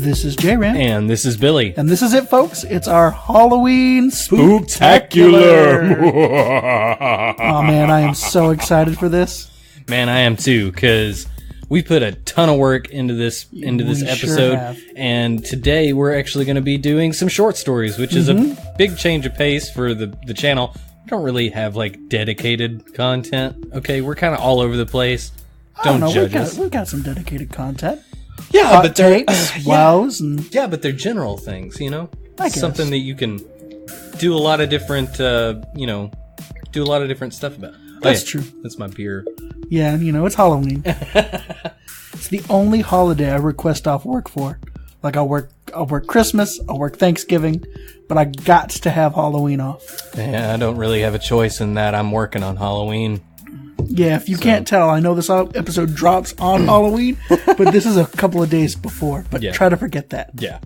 This is JRAM. And this is Billy. And this is it, folks. It's our Halloween Spooktacular. Oh, man, I am so excited for this. Man, I am too, because we put a ton of work into this episode. Sure, and today we're actually going to be doing some short stories, which is a big change of pace for the channel. We don't really have, dedicated content. Okay, we're kind of all over the place. Don't judge us. We've got some dedicated content. Yeah, but they're wows and but they're general things, you know. I guess. Something that you can do a lot of different, do a lot of different stuff about. That's true. That's my beer. Yeah, it's Halloween. It's the only holiday I request off work for. Like I'll work Christmas, I'll work Thanksgiving, but I got to have Halloween off. Yeah, I don't really have a choice in that. I'm working on Halloween. Yeah, if you can't tell, I know this episode drops on Halloween, but this is a couple of days before. But try to forget that. Yeah.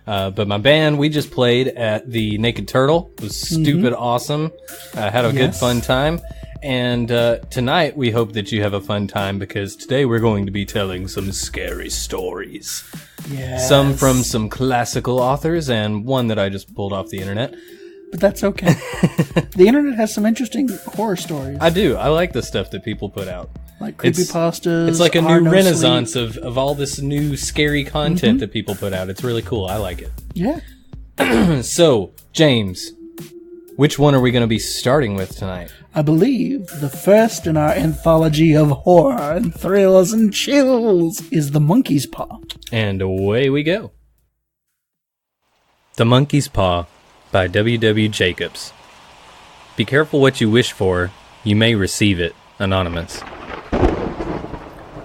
But my band, we just played at the Naked Turtle. It was stupid awesome. Had a good fun time. And tonight, we hope that you have a fun time, because today we're going to be telling some scary stories. Yes. Some from some classical authors, and one that I just pulled off the internet. But that's okay. The internet has some interesting horror stories. I do. I like the stuff that people put out. Like creepypastas. It's like a new renaissance of all this new scary content that people put out. It's really cool. I like it. Yeah. So, James, which one are we going to be starting with tonight? I believe the first in our anthology of horror and thrills and chills is The Monkey's Paw. And away we go. The Monkey's Paw by W.W. Jacobs. Be careful what you wish for. You may receive it. Anonymous.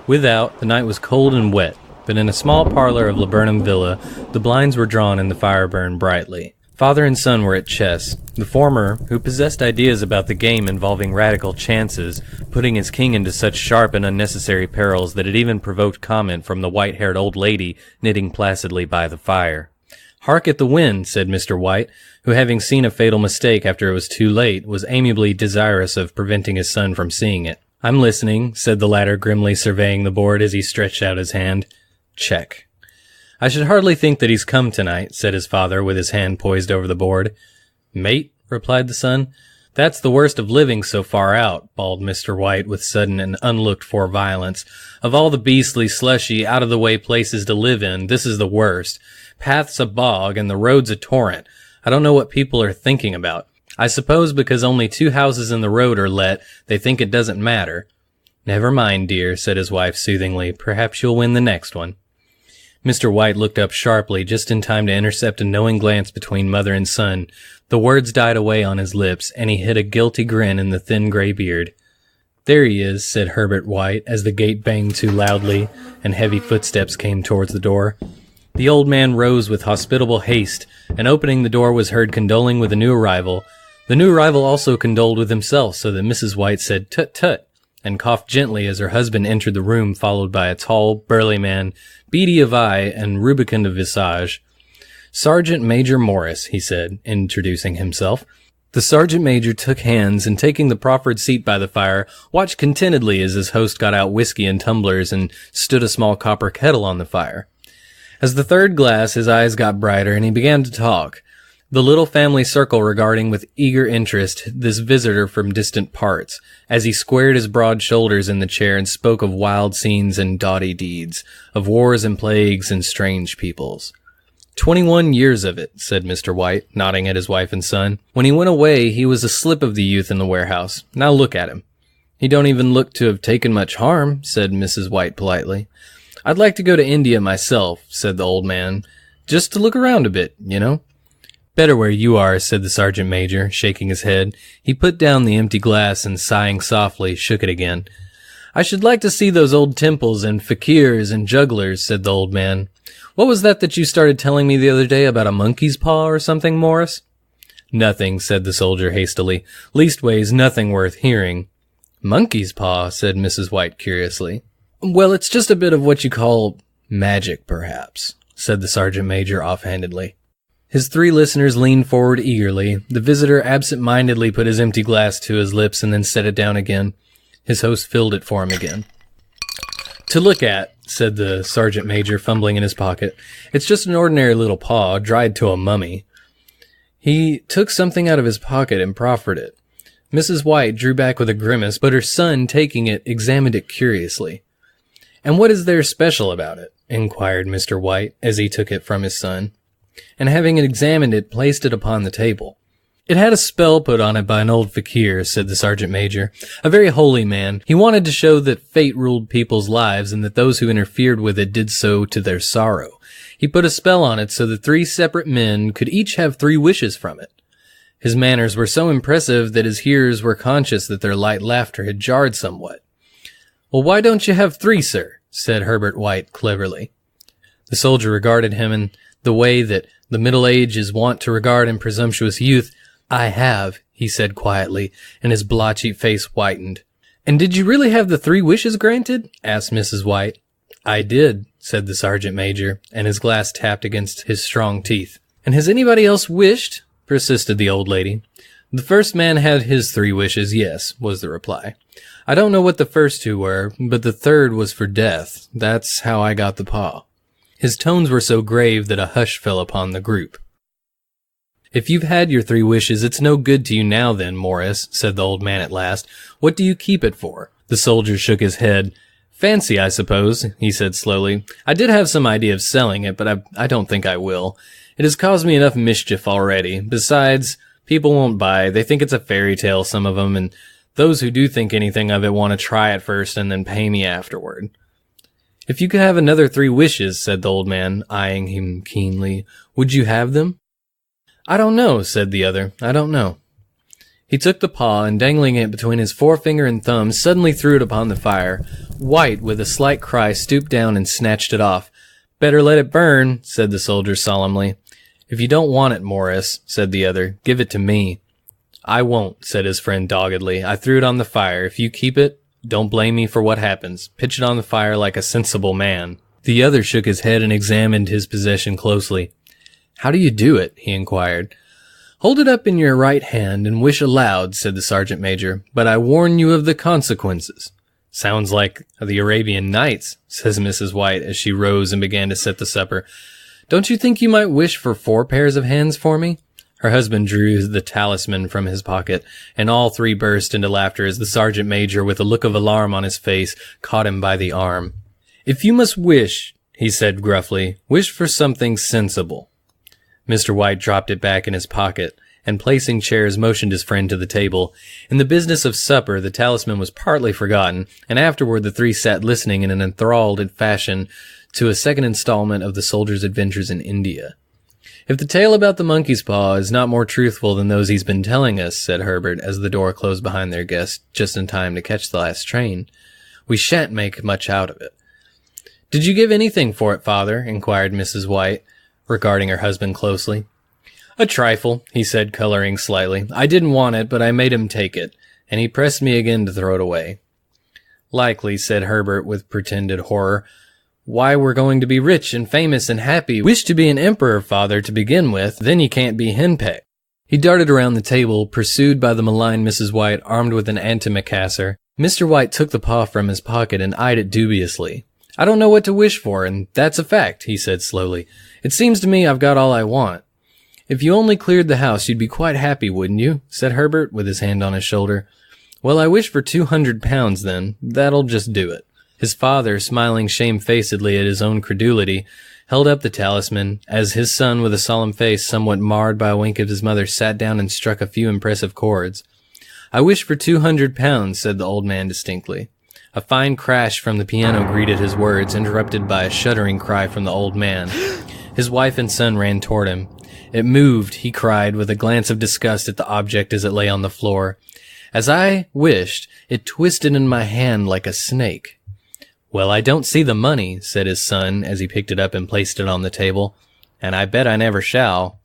Without, the night was cold and wet, but in a small parlor of Laburnum Villa, the blinds were drawn and the fire burned brightly. Father and son were at chess, the former, who possessed ideas about the game involving radical chances, putting his king into such sharp and unnecessary perils that it even provoked comment from the white-haired old lady knitting placidly by the fire. "Hark at the wind," said Mr. White, who, having seen a fatal mistake after it was too late, was amiably desirous of preventing his son from seeing it. "I'm listening," said the latter, grimly surveying the board as he stretched out his hand. "Check." "I should hardly think that he's come tonight," said his father, with his hand poised over the board. "Mate," replied the son. "That's the worst of living so far out," bawled Mr. White with sudden and unlooked-for violence. "Of all the beastly, slushy, out-of-the-way places to live in, this is the worst. Path's a bog, and the road's a torrent. I don't know what people are thinking about. I suppose because only 2 houses in the road are let, they think it doesn't matter." "Never mind, dear," said his wife soothingly. "Perhaps you'll win the next one." Mr. White looked up sharply, just in time to intercept a knowing glance between mother and son. The words died away on his lips, and he hid a guilty grin in the thin gray beard. "There he is," said Herbert White, as the gate banged to loudly, and heavy footsteps came towards the door. The old man rose with hospitable haste, and opening the door was heard condoling with the new arrival. The new arrival also condoled with himself, so that Mrs. White said "Tut-tut," and coughed gently as her husband entered the room, followed by a tall, burly man, beady of eye and rubicund of visage. "Sergeant Major Morris," he said, introducing himself. The sergeant major took hands, and taking the proffered seat by the fire, watched contentedly as his host got out whiskey and tumblers and stood a small copper kettle on the fire. As the third glass, his eyes got brighter, and he began to talk, the little family circle regarding with eager interest this visitor from distant parts, as he squared his broad shoulders in the chair and spoke of wild scenes and doughty deeds, of wars and plagues and strange peoples. 21 years of it," said Mr. White, nodding at his wife and son. "When he went away, he was a slip of the youth in the warehouse. Now look at him." "He don't even look to have taken much harm," said Mrs. White politely. "I'd like to go to India myself," said the old man, "just to look around a bit, you know." "Better where you are," said the sergeant major, shaking his head. He put down the empty glass and, sighing softly, shook it again. "I should like to see those old temples and fakirs and jugglers," said the old man. "What was that you started telling me the other day about a monkey's paw or something, Morris?" "Nothing," said the soldier hastily. "Leastways, nothing worth hearing." "Monkey's paw?" said Mrs. White curiously. "Well, it's just a bit of what you call magic, perhaps," said the sergeant major offhandedly. His 3 listeners leaned forward eagerly. The visitor absent-mindedly put his empty glass to his lips and then set it down again. His host filled it for him again. "To look at," said the sergeant major, fumbling in his pocket. "It's just an ordinary little paw, dried to a mummy." He took something out of his pocket and proffered it. Mrs. White drew back with a grimace, but her son, taking it, examined it curiously. "And what is there special about it?" inquired Mr. White, as he took it from his son, and having examined it, placed it upon the table. "It had a spell put on it by an old fakir," said the sergeant major, "a very holy man. He wanted to show that fate ruled people's lives and that those who interfered with it did so to their sorrow. He put a spell on it so that 3 separate men could each have 3 wishes from it. His manners were so impressive that his hearers were conscious that their light laughter had jarred somewhat. "Well, why don't you have 3, sir?" said Herbert White cleverly. The soldier regarded him in the way that the middle age is wont to regard in presumptuous youth. "I have," he said quietly, and his blotchy face whitened. "And did you really have the 3 wishes granted?" asked Mrs. White. "I did," said the sergeant major, and his glass tapped against his strong teeth. "And has anybody else wished?" persisted the old lady. "The first man had his 3 wishes, yes," was the reply. "I don't know what the first 2 were, but the third was for death. That's how I got the paw." His tones were so grave that a hush fell upon the group. "If you've had your 3 wishes, it's no good to you now then, Morris," said the old man at last. "What do you keep it for?" The soldier shook his head. "Fancy, I suppose," he said slowly. "I did have some idea of selling it, but I don't think I will. It has caused me enough mischief already. Besides, people won't buy. They think it's a fairy tale, some of them, and those who do think anything of it want to try it first and then pay me afterward." "If you could have another 3 wishes," said the old man, eyeing him keenly, "would you have them?" "I don't know," said the other. "I don't know." He took the paw, and dangling it between his forefinger and thumb, suddenly threw it upon the fire. White, with a slight cry, stooped down and snatched it off. "Better let it burn," said the soldier solemnly. "If you don't want it, Morris," said the other, "give it to me." "I won't," said his friend doggedly. "I threw it on the fire. If you keep it, don't blame me for what happens. Pitch it on the fire like a sensible man." The other shook his head and examined his possession closely. "How do you do it?" he inquired. "Hold it up in your right hand and wish aloud," said the sergeant major, "but I warn you of the consequences." "Sounds like the Arabian Nights," says Mrs. White as she rose and began to set the supper. "Don't you think you might wish for 4 pairs of hands for me?" Her husband drew the talisman from his pocket, and all 3 burst into laughter as the sergeant major, with a look of alarm on his face, caught him by the arm. "If you must wish," he said gruffly, "wish for something sensible." Mr. White dropped it back in his pocket, and placing chairs, motioned his friend to the table. In the business of supper, the talisman was partly forgotten, and afterward the 3 sat listening in an enthralled fashion to a second installment of the soldier's adventures in India. "If the tale about the monkey's paw is not more truthful than those he's been telling us," said Herbert, as the door closed behind their guest, just in time to catch the last train, "we shan't make much out of it." "Did you give anything for it, father?" inquired Mrs. White, regarding her husband closely. "A trifle," he said, coloring slightly. "I didn't want it, but I made him take it, and he pressed me again to throw it away." "Likely," said Herbert with pretended horror. "Why, we're going to be rich and famous and happy. Wish to be an emperor, father, to begin with. Then you can't be henpecked." He darted around the table, pursued by the malign Mrs. White, armed with an antimacassar. Mr. White took the paw from his pocket and eyed it dubiously. "I don't know what to wish for, and that's a fact," he said slowly. "It seems to me I've got all I want." "If you only cleared the house, you'd be quite happy, wouldn't you?" said Herbert, with his hand on his shoulder. "Well, I wish for £200 then. That'll just do it." His father, smiling shamefacedly at his own credulity, held up the talisman, as his son, with a solemn face somewhat marred by a wink of his mother, sat down and struck a few impressive chords. "I wish for £200, said the old man distinctly. A fine crash from the piano greeted his words, interrupted by a shuddering cry from the old man. His wife and son ran toward him. "It moved," he cried, with a glance of disgust at the object as it lay on the floor. "As I wished, it twisted in my hand like a snake." "Well, I don't see the money," said his son, as he picked it up and placed it on the table, "and I bet I never shall."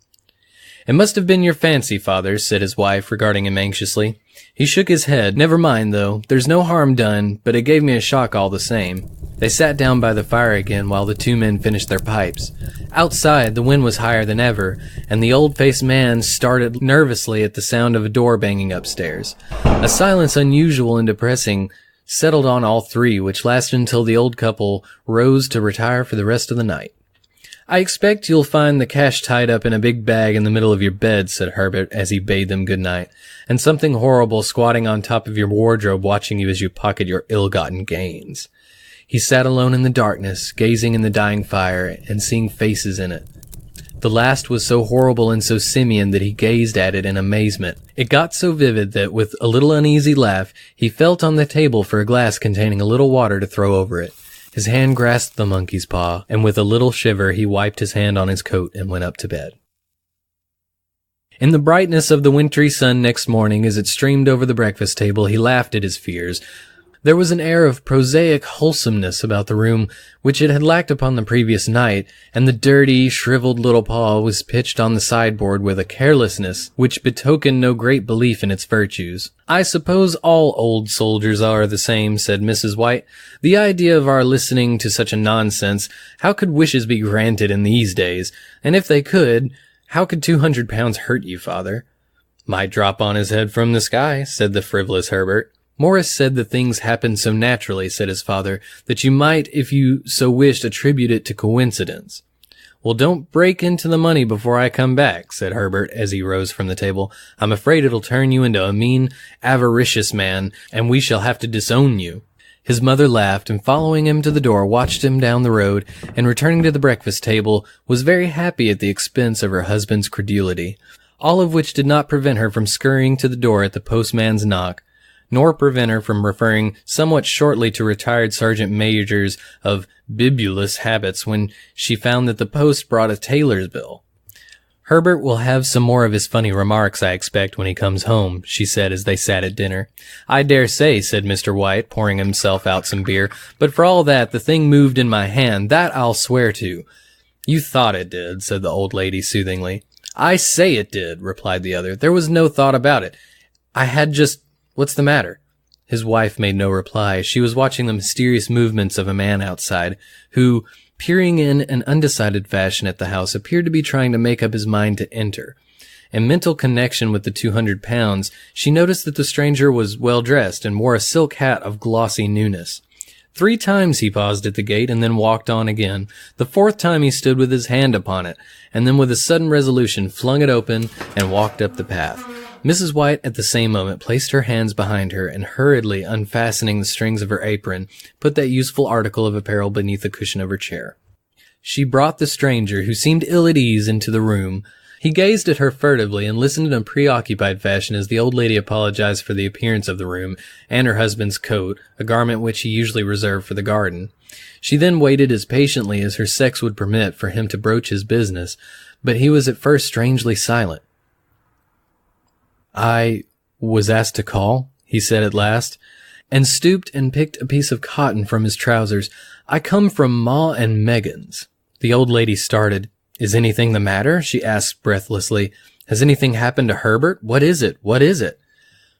"It must have been your fancy, father," said his wife, regarding him anxiously. He shook his head. "Never mind, though. There's no harm done, but it gave me a shock all the same." They sat down by the fire again while the 2 men finished their pipes. Outside, the wind was higher than ever, and the old-faced man started nervously at the sound of a door banging upstairs. A silence unusual and depressing settled on all three, which lasted until the old couple rose to retire for the rest of the night. "I expect you'll find the cash tied up in a big bag in the middle of your bed," said Herbert as he bade them good night, "and something horrible squatting on top of your wardrobe watching you as you pocket your ill-gotten gains." He sat alone in the darkness, gazing in the dying fire and seeing faces in it. The last was so horrible and so simian that he gazed at it in amazement. It got so vivid that, with a little uneasy laugh, he felt on the table for a glass containing a little water to throw over it. His hand grasped the monkey's paw, and with a little shiver he wiped his hand on his coat and went up to bed. In the brightness of the wintry sun next morning, as it streamed over the breakfast table, he laughed at his fears. There was an air of prosaic wholesomeness about the room which it had lacked upon the previous night, and the dirty, shriveled little paw was pitched on the sideboard with a carelessness which betokened no great belief in its virtues. "I suppose all old soldiers are the same," said Mrs. White. "The idea of our listening to such a nonsense! How could wishes be granted in these days? And if they could, how could 200 pounds hurt you, father?" "Might drop on his head from the sky," said the frivolous Herbert. "Morris said that things happened so naturally," said his father, "that you might, if you so wished, attribute it to coincidence." "Well, don't break into the money before I come back," said Herbert as he rose from the table. "I'm afraid it'll turn you into a mean, avaricious man, and we shall have to disown you." His mother laughed, and following him to the door, watched him down the road, and returning to the breakfast table, was very happy at the expense of her husband's credulity, all of which did not prevent her from scurrying to the door at the postman's knock, nor prevent her from referring somewhat shortly to retired sergeant majors of bibulous habits when she found that the post brought a tailor's bill. "Herbert will have some more of his funny remarks, I expect, when he comes home," she said as they sat at dinner. "I dare say," said Mr. White, pouring himself out some beer, "but for all that, the thing moved in my hand, that I'll swear to." "You thought it did," said the old lady soothingly. "I say it did," replied the other. "There was no thought about it. I had just... What's the matter?" His wife made no reply. She was watching the mysterious movements of a man outside, who, peering in an undecided fashion at the house, appeared to be trying to make up his mind to enter. In mental connection with the 200 pounds, she noticed that the stranger was well dressed and wore a silk hat of glossy newness. 3 times he paused at the gate and then walked on again. The 4th time he stood with his hand upon it, and then with a sudden resolution flung it open and walked up the path. Mrs. White at the same moment placed her hands behind her and, hurriedly unfastening the strings of her apron, put that useful article of apparel beneath the cushion of her chair. She brought the stranger, who seemed ill at ease, into the room. He gazed at her furtively and listened in a preoccupied fashion as the old lady apologized for the appearance of the room and her husband's coat, a garment which he usually reserved for the garden. She then waited as patiently as her sex would permit for him to broach his business, but he was at first strangely silent. "I was asked to call," he said at last, and stooped and picked a piece of cotton from his trousers. "I come from Ma and Megan's." The old lady started. "Is anything the matter?" she asked breathlessly. "Has anything happened to Herbert? What is it? What is it?"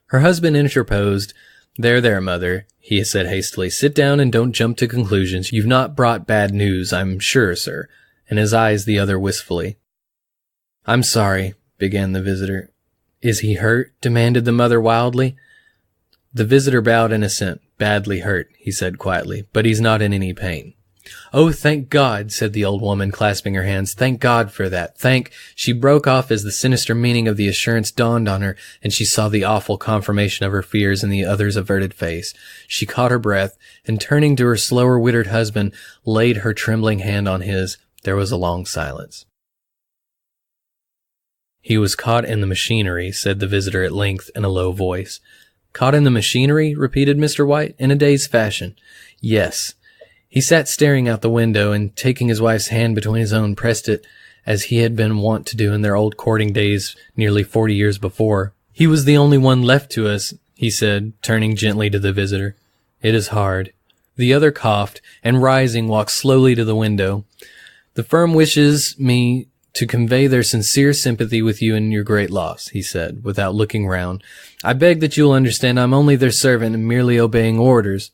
Her husband interposed. There, mother," he said hastily. "Sit down and don't jump to conclusions. You've not brought bad news, I'm sure, sir," and his eyes the other wistfully. "I'm sorry," began the visitor. "Is he hurt?" demanded the mother wildly. The visitor bowed in assent. "Badly hurt," he said quietly, "but he's not in any pain." "Oh, thank God," said the old woman, clasping her hands. "Thank God for that. She broke off as the sinister meaning of the assurance dawned on her, and she saw the awful confirmation of her fears in the other's averted face. She caught her breath, and turning to her slower-witted husband, laid her trembling hand on his. There was a long silence. "He was caught in the machinery," said the visitor at length in a low voice. "Caught in the machinery?" repeated Mr. White, in a dazed fashion. "Yes." He sat staring out the window, and taking his wife's hand between his own, pressed it as he had been wont to do in their old courting days nearly 40 years before. "He was the only one left to us," he said, turning gently to the visitor. "It is hard." The other coughed, and rising, walked slowly to the window. "The firm wishes me to convey their sincere sympathy with you in your great loss," he said, without looking round. "I beg that you will understand I'm only their servant and merely obeying orders."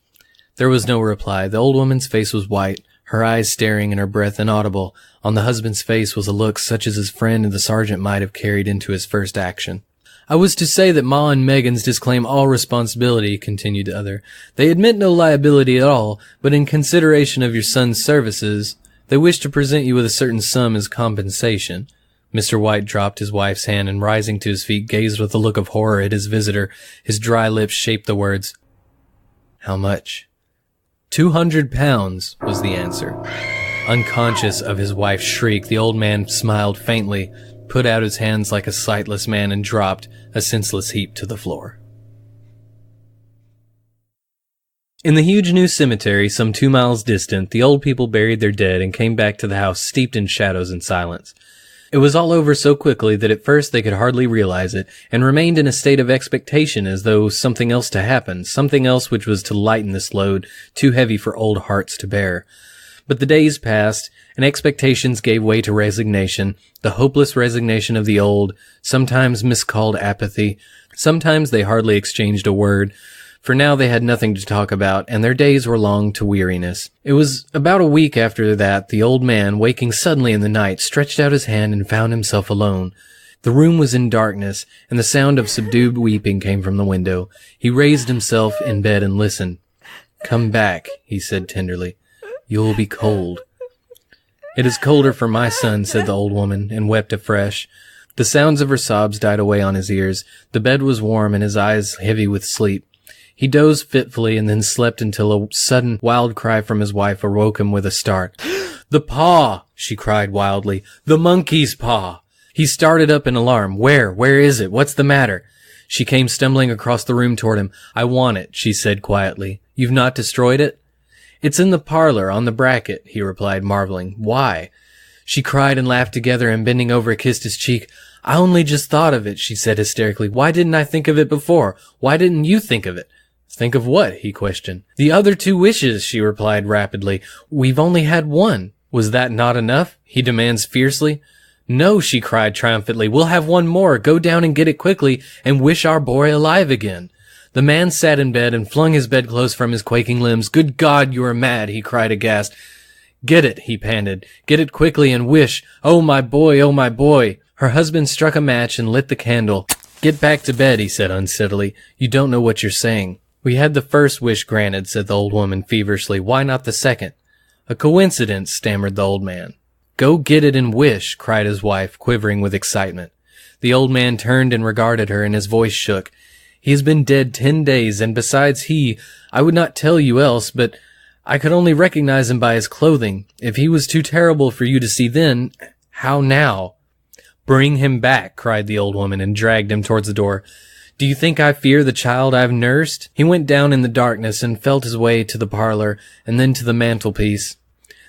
There was no reply. The old woman's face was white, her eyes staring and her breath inaudible. On the husband's face was a look such as his friend and the sergeant might have carried into his first action. I was to say that Ma and Meggins disclaim all responsibility, continued the other. They admit no liability at all, but in consideration of your son's services, they wish to present you with a certain sum as compensation. Mr. White dropped his wife's hand and, rising to his feet, gazed with a look of horror at his visitor. His dry lips shaped the words, "How much?" £200 was the answer. Unconscious of his wife's shriek, the old man smiled faintly, put out his hands like a sightless man, and dropped, a senseless heap, to the floor. In the huge new cemetery, some 2 miles distant, the old people buried their dead and came back to the house steeped in shadows and silence. It was all over so quickly that at first they could hardly realize it, and remained in a state of expectation as though something else to happen, something else which was to lighten this load, too heavy for old hearts to bear. But the days passed, and expectations gave way to resignation, the hopeless resignation of the old, sometimes miscalled apathy. Sometimes they hardly exchanged a word, for now they had nothing to talk about, and their days were long to weariness. It was about a week after that the old man, waking suddenly in the night, stretched out his hand and found himself alone. The room was in darkness, and the sound of subdued weeping came from the window. He raised himself in bed and listened. "Come back," he said tenderly. "You will be cold." "It is colder for my son," said the old woman, and wept afresh. The sounds of her sobs died away on his ears. The bed was warm and his eyes heavy with sleep. He dozed fitfully and then slept until a sudden wild cry from his wife awoke him with a start. "The paw!" she cried wildly. "The monkey's paw!" He started up in alarm. Where is it? What's the matter?" She came stumbling across the room toward him. "I want it," she said quietly. "You've not destroyed it?" "It's in the parlor, on the bracket," he replied, marveling. "Why?" She cried and laughed together, and bending over kissed his cheek. "I only just thought of it," she said hysterically. "Why didn't I think of it before? Why didn't you think of it?" "Think of what?" he questioned. "The other 2 wishes," she replied rapidly. "We've only had one." "Was that not enough?" he demands fiercely. "No," she cried triumphantly. "We'll have one more. Go down and get it quickly, and wish our boy alive again." The man sat in bed and flung his bedclothes from his quaking limbs. "Good God, you are mad," he cried aghast. "Get it," he panted. "Get it quickly and wish. Oh, my boy, oh, my boy." Her husband struck a match and lit the candle. "Get back to bed," he said unsteadily. "You don't know what you're saying." "We had the first wish granted," said the old woman feverishly. "Why not the second?" "A coincidence," stammered the old man. "Go get it and wish," cried his wife, quivering with excitement. The old man turned and regarded her, and his voice shook. "He has been dead 10 days, and besides I would not tell you else, but I could only recognize him by his clothing. If he was too terrible for you to see then, how now?" "Bring him back," cried the old woman, and dragged him towards the door. "Do you think I fear the child I've nursed?" He went down in the darkness and felt his way to the parlor, and then to the mantelpiece.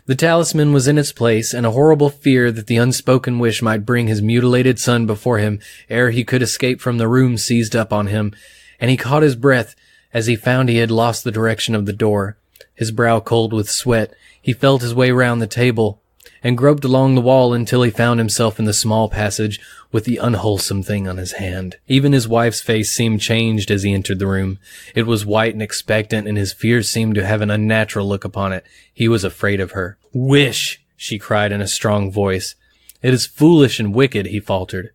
The talisman was in its place, and a horrible fear that the unspoken wish might bring his mutilated son before him ere he could escape from the room seized up on him, and he caught his breath as he found he had lost the direction of the door. His brow cold with sweat, he felt his way round the table, and groped along the wall until he found himself in the small passage with the unwholesome thing on his hand. Even his wife's face seemed changed as he entered the room. It was white and expectant, and his fears seemed to have an unnatural look upon it. He was afraid of her. "Wish!" she cried in a strong voice. "It is foolish and wicked," he faltered.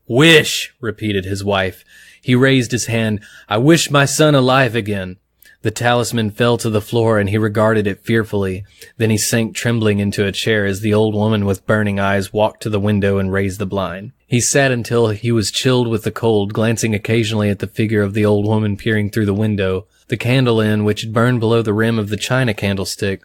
"Wish!" repeated his wife. He raised his hand. "I wish my son alive again." The talisman fell to the floor, and he regarded it fearfully. Then he sank trembling into a chair as the old woman with burning eyes walked to the window and raised the blind. He sat until he was chilled with the cold, glancing occasionally at the figure of the old woman peering through the window. The candle end, which had burned below the rim of the china candlestick,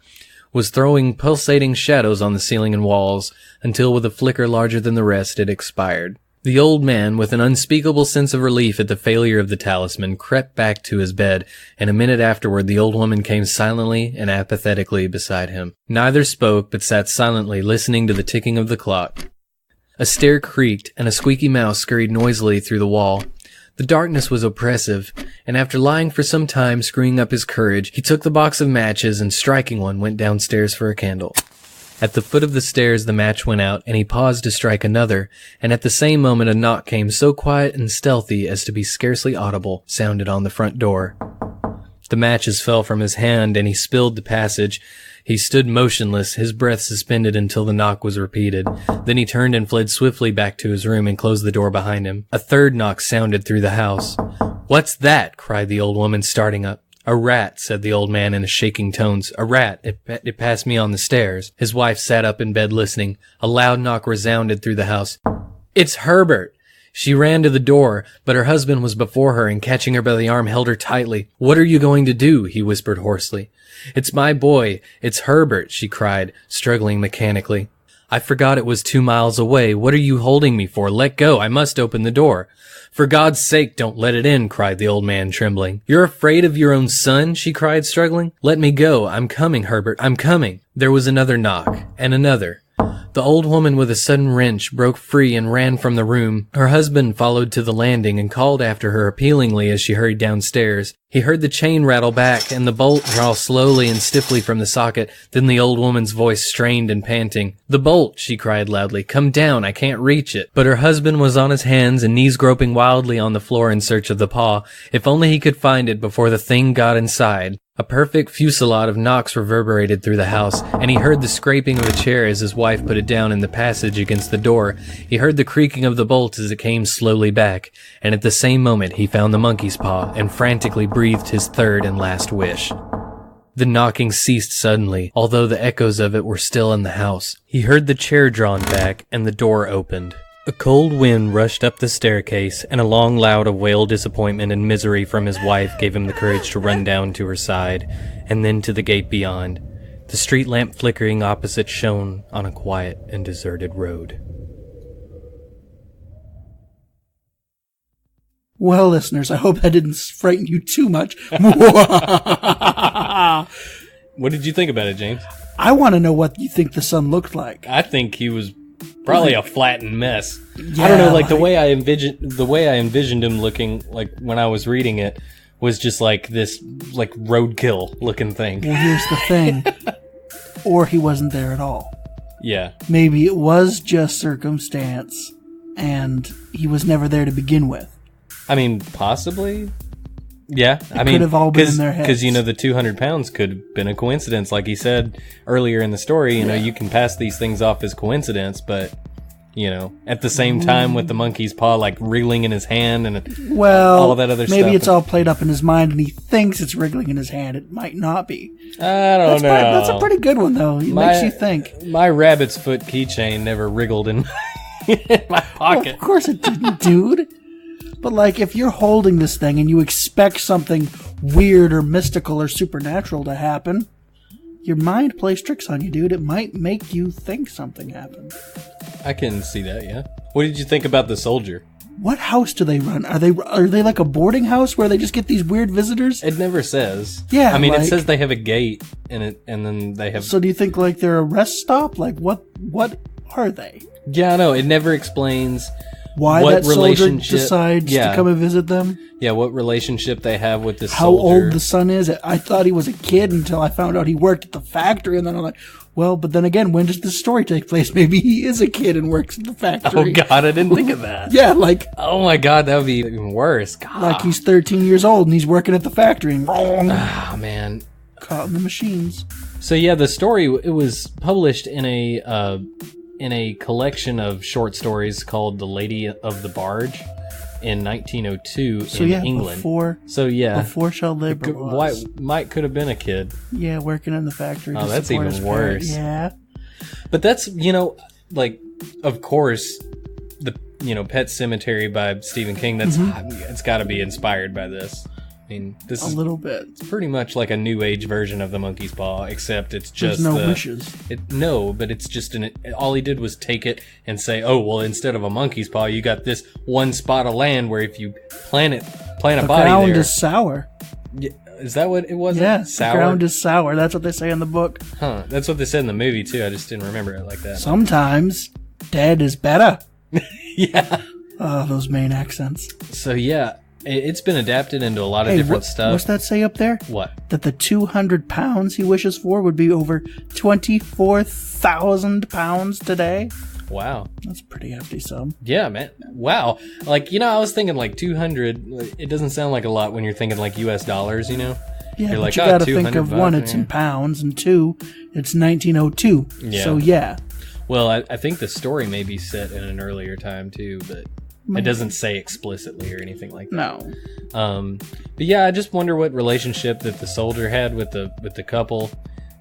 was throwing pulsating shadows on the ceiling and walls, until with a flicker larger than the rest it expired. The old man, with an unspeakable sense of relief at the failure of the talisman, crept back to his bed, and a minute afterward the old woman came silently and apathetically beside him. Neither spoke, but sat silently listening to the ticking of the clock. A stair creaked, and a squeaky mouse scurried noisily through the wall. The darkness was oppressive, and after lying for some time screwing up his courage, he took the box of matches and, striking one, went downstairs for a candle. At the foot of the stairs the match went out, and he paused to strike another, and at the same moment a knock came, so quiet and stealthy as to be scarcely audible, sounded on the front door. The matches fell from his hand, and he spilled the passage. He stood motionless, his breath suspended until the knock was repeated. Then he turned and fled swiftly back to his room and closed the door behind him. A third knock sounded through the house. "What's that?" cried the old woman, starting up. "A rat," said the old man in shaking tones. "A rat. It passed me on the stairs." His wife sat up in bed listening. A loud knock resounded through the house. "It's Herbert!" She ran to the door, but her husband was before her and, catching her by the arm, held her tightly. "What are you going to do?" he whispered hoarsely. "It's my boy. It's Herbert," she cried, struggling mechanically. "I forgot it was 2 miles away. What are you holding me for? Let go. I must open the door." "For God's sake, don't let it in," cried the old man, trembling. "You're afraid of your own son?" she cried, struggling. "Let me go. I'm coming, Herbert. I'm coming." There was another knock, and another. The old woman, with a sudden wrench, broke free and ran from the room. Her husband followed to the landing and called after her appealingly as she hurried downstairs. He heard the chain rattle back and the bolt draw slowly and stiffly from the socket. Then the old woman's voice, strained and panting. "The bolt!" she cried loudly. "Come down, I can't reach it." But her husband was on his hands and knees, groping wildly on the floor in search of the paw. If only he could find it before the thing got inside. A perfect fusillade of knocks reverberated through the house, and he heard the scraping of a chair as his wife put it down in the passage against the door. He heard the creaking of the bolt as it came slowly back, and at the same moment he found the monkey's paw and frantically breathed his third and last wish. The knocking ceased suddenly, although the echoes of it were still in the house. He heard the chair drawn back, and the door opened. A cold wind rushed up the staircase, and a long loud of wailed disappointment and misery from his wife gave him the courage to run down to her side, and then to the gate beyond. The street lamp flickering opposite shone on a quiet and deserted road. Well, listeners, I hope that didn't frighten you too much. What did you think about it, James? I want to know what you think the son looked like. I think he was probably a flattened mess. Yeah, I don't know, the way I envisioned him looking, like when I was reading it, was just like this, like roadkill looking thing. Well, here's the thing. Or he wasn't there at all. Yeah. Maybe it was just circumstance, and he was never there to begin with. I mean, possibly. Yeah, could have all been in their heads. Because, the 200 pounds could have been a coincidence. Like he said earlier in the story, you can pass these things off as coincidence, but, at the same time with the monkey's paw, like, wriggling in his hand and all of that other stuff. Maybe it's all played up in his mind and he thinks it's wriggling in his hand. It might not be. I don't know. That's a pretty good one, though. It makes you think. My rabbit's foot keychain never wriggled in my pocket. Well, of course it didn't, dude. But, if you're holding this thing and you expect something weird or mystical or supernatural to happen, your mind plays tricks on you, dude. It might make you think something happened. I can see that, yeah. What did you think about the soldier? What house do they run? Are they like a boarding house where they just get these weird visitors? It never says. Yeah, it says they have a gate, and then they have... So do you think, they're a rest stop? What are they? Yeah, no, it never explains... Why that soldier decides to come and visit them? Yeah, what relationship they have with this How soldier. old the son is. I thought he was a kid until I found out he worked at the factory, and then I'm like, well, but then again, when does this story take place? Maybe he is a kid and works at the factory. Oh, God, I didn't think of that. Yeah, oh, my God, that would be even worse. God. Like he's 13 years old and he's working at the factory. And oh, man. Caught in the machines. So, yeah, the story, it was published in a collection of short stories called The Lady of the Barge in 1902 in England. Before child labor laws. Mike could have been a kid. Yeah, working in the factory. Oh, that's even worse. Yeah. But that's, of course, the, Pet Sematary by Stephen King, it's got to be inspired by this. I mean, this is a little bit. It's pretty much like a new age version of the monkey's paw, except it's just There's no wishes. But it's just all he did was take it and say, "Oh, well, instead of a monkey's paw, you got this one spot of land where if you plant a body there, the ground is sour." Yeah, is that what it was? Yeah, sour? The ground is sour. That's what they say in the book. Huh? That's what they said in the movie too. I just didn't remember it like that. Sometimes dead is better. Yeah. Oh, those Maine accents. So yeah. It's been adapted into a lot of different stuff. What's that say up there? What? That the 200 pounds he wishes for would be over 24,000 pounds today. Wow. That's a pretty hefty sum. Yeah, man. Wow. I was thinking 200. It doesn't sound like a lot when you're thinking US dollars, Yeah, You're but like, you "Oh, got to think 200 of one, bucks, it's yeah." in pounds, and two, it's 1902. Yeah. So yeah, Well, I think the story may be set in an earlier time too, but it doesn't say explicitly or anything like that. no. But yeah, I just wonder what relationship that the soldier had with the couple.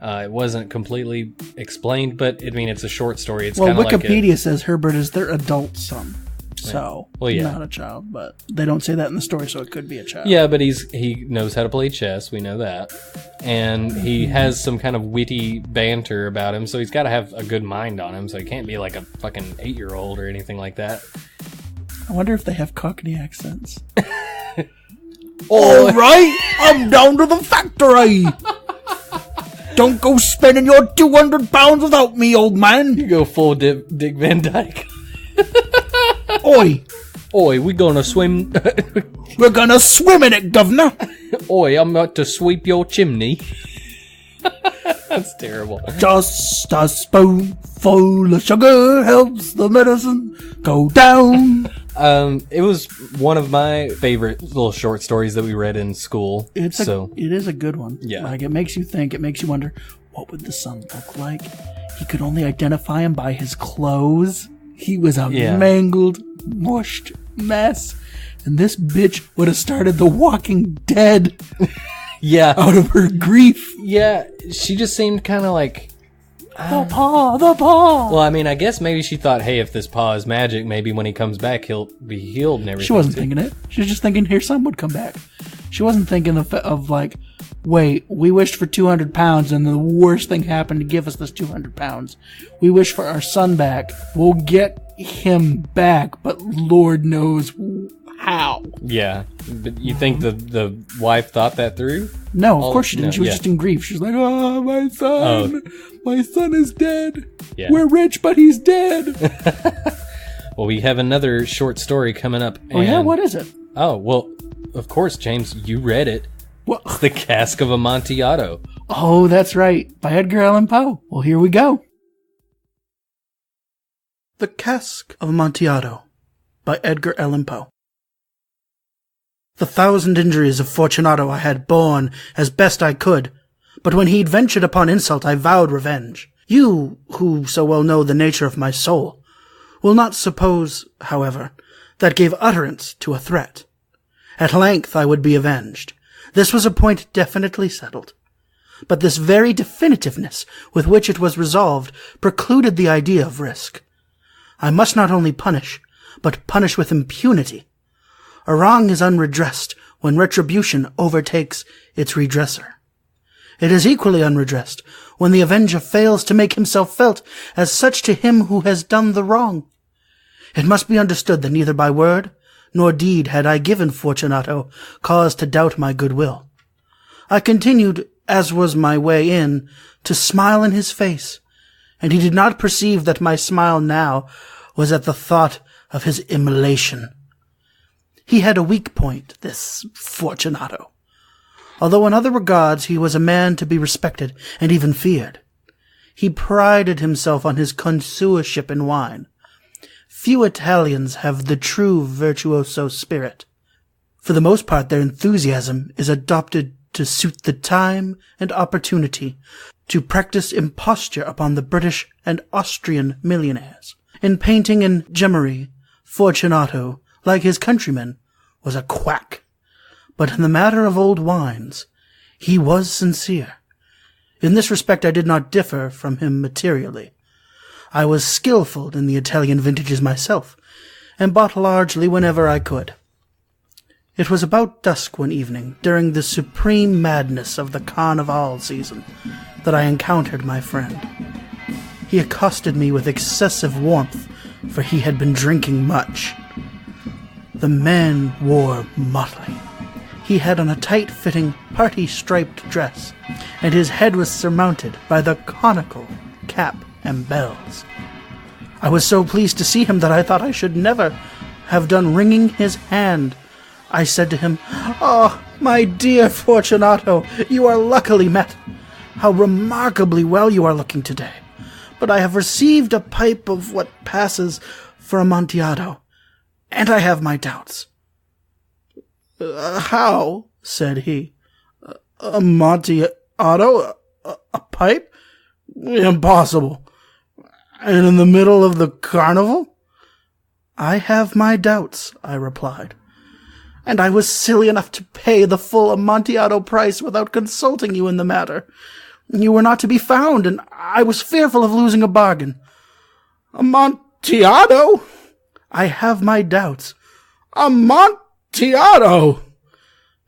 It wasn't completely explained, but I mean, it's a short story. It's Well, kind of like Wikipedia says Herbert is their adult son. So, Well, yeah. not a child, but they don't say that in the story, so it could be a child. Yeah, but he knows how to play chess. We know that, and he has some kind of witty banter about him. So he's got to have a good mind on him. So he can't be like a fucking 8-year-old or anything like that. I wonder if they have Cockney accents. Oh, All right, I'm down to the factory. Don't go spending your £200 without me, old man. you go full Dick Van Dyke. Oi, Oi, we gonna swim. we're gonna swim in it, governor. Oi, I'm about to sweep your chimney. That's terrible. Just a spoonful of sugar helps the medicine go down. It was one of my favorite little short stories that we read in school. It is a good one. Yeah. Like, it makes you think, it makes you wonder, what would the son look like? He could only identify him by his clothes. He was a mangled, mushed mess. And this bitch would have started The Walking Dead Yeah. out of her grief. Yeah, she just seemed kind of like... The paw. Well, I mean, I guess maybe she thought, hey, if this paw is magic, maybe when he comes back, he'll be healed and everything. She wasn't thinking it. She was just thinking her son would come back. She wasn't thinking of like, wait, we wished for 200 pounds and the worst thing happened to give us this 200 pounds. We wish for our son back. We'll get him back, but Lord knows how. Yeah, but you think the wife thought that through? No, of course she didn't. no, She was yeah. just in grief. She was like, oh, my son. My son is dead. Yeah. We're rich, but he's dead. Well, we have another short story coming up. Oh, yeah? What is it? Oh, well, of course, James, you read it. What? It's The Cask of Amontillado. Oh, that's right. By Edgar Allan Poe. Well, here we go. The Cask of Amontillado by Edgar Allan Poe. The 1,000 injuries of Fortunato I had borne as best I could, but when he'd ventured upon insult I vowed revenge. You, who so well know the nature of my soul, will not suppose, however, that gave utterance to a threat. At length I would be avenged. This was a point definitely settled. But this very definitiveness with which it was resolved precluded the idea of risk. I must not only punish, but punish with impunity. A wrong is unredressed when retribution overtakes its redresser. It is equally unredressed when the avenger fails to make himself felt as such to him who has done the wrong. It must be understood that neither by word nor deed had I given Fortunato cause to doubt my goodwill. I continued, as was my way in, to smile in his face, and he did not perceive that my smile now was at the thought of his immolation. He had a weak point, this Fortunato. Although in other regards he was a man to be respected and even feared. He prided himself on his connoisseurship in wine. Few Italians have the true virtuoso spirit. For the most part their enthusiasm is adopted to suit the time and opportunity to practice imposture upon the British and Austrian millionaires. In painting and gemmery, Fortunato, like his countrymen, was a quack. But in the matter of old wines, he was sincere. In this respect I did not differ from him materially. I was skillful in the Italian vintages myself, and bought largely whenever I could. It was about dusk one evening, during the supreme madness of the Carnival season, that I encountered my friend. He accosted me with excessive warmth, for he had been drinking much. The man wore motley. He had on a tight-fitting, party-striped dress, and his head was surmounted by the conical cap and bells. I was so pleased to see him that I thought I should never have done wringing his hand. I said to him, "Oh, my dear Fortunato, you are luckily met. How remarkably well you are looking today. But I have received a pipe of what passes for Amontillado, and I have my doubts." How?" said he. Amontillado? A pipe? Impossible. And in the middle of the carnival? I have my doubts, I replied. And I was silly enough to pay the full Amontillado price without consulting you in the matter. You were not to be found, and I was fearful of losing a bargain. Amontillado? I have my doubts. Amontillado!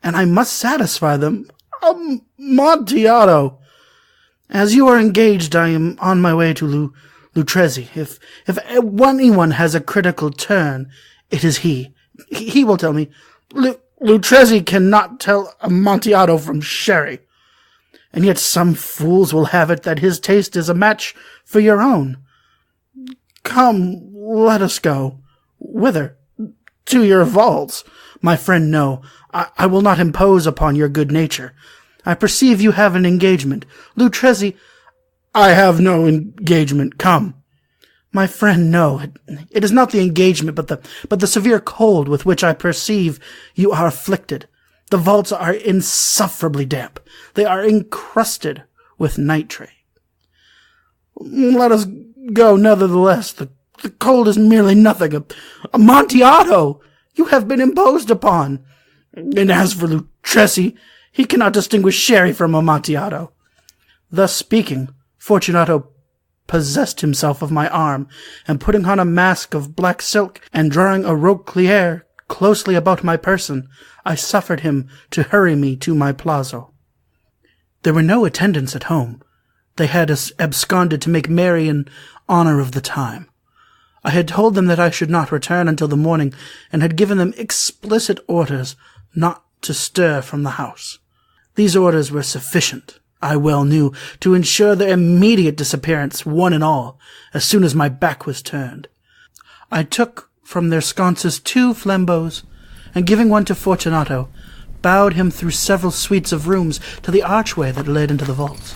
And I must satisfy them. Amontillado! As you are engaged, I am on my way to Lutrezi. If anyone has a critical turn, it is he. He will tell me, Lutrezi cannot tell Amontillado from sherry. And yet some fools will have it that his taste is a match for your own. Come, let us go. Whither? To your vaults. My friend, no. I will not impose upon your good nature. I perceive you have an engagement. Lutrezi, I have no engagement. Come. My friend, no. It is not the engagement, but the severe cold with which I perceive you are afflicted. The vaults are insufferably damp. They are encrusted with nitrate. Let us go, nevertheless. The cold is merely nothing. Amontillado! You have been imposed upon. And as for Lutrezi, he cannot distinguish sherry from Amontillado. Thus speaking, Fortunato possessed himself of my arm, and putting on a mask of black silk, and drawing a roquelier closely about my person, I suffered him to hurry me to my plazo. There were no attendants at home. They had absconded to make merry in honor of the time. I had told them that I should not return until the morning, and had given them explicit orders not to stir from the house. These orders were sufficient, I well knew, to ensure their immediate disappearance, one and all, as soon as my back was turned. I took from their sconces 2 flambeaux, and giving one to Fortunato, bowed him through several suites of rooms to the archway that led into the vaults.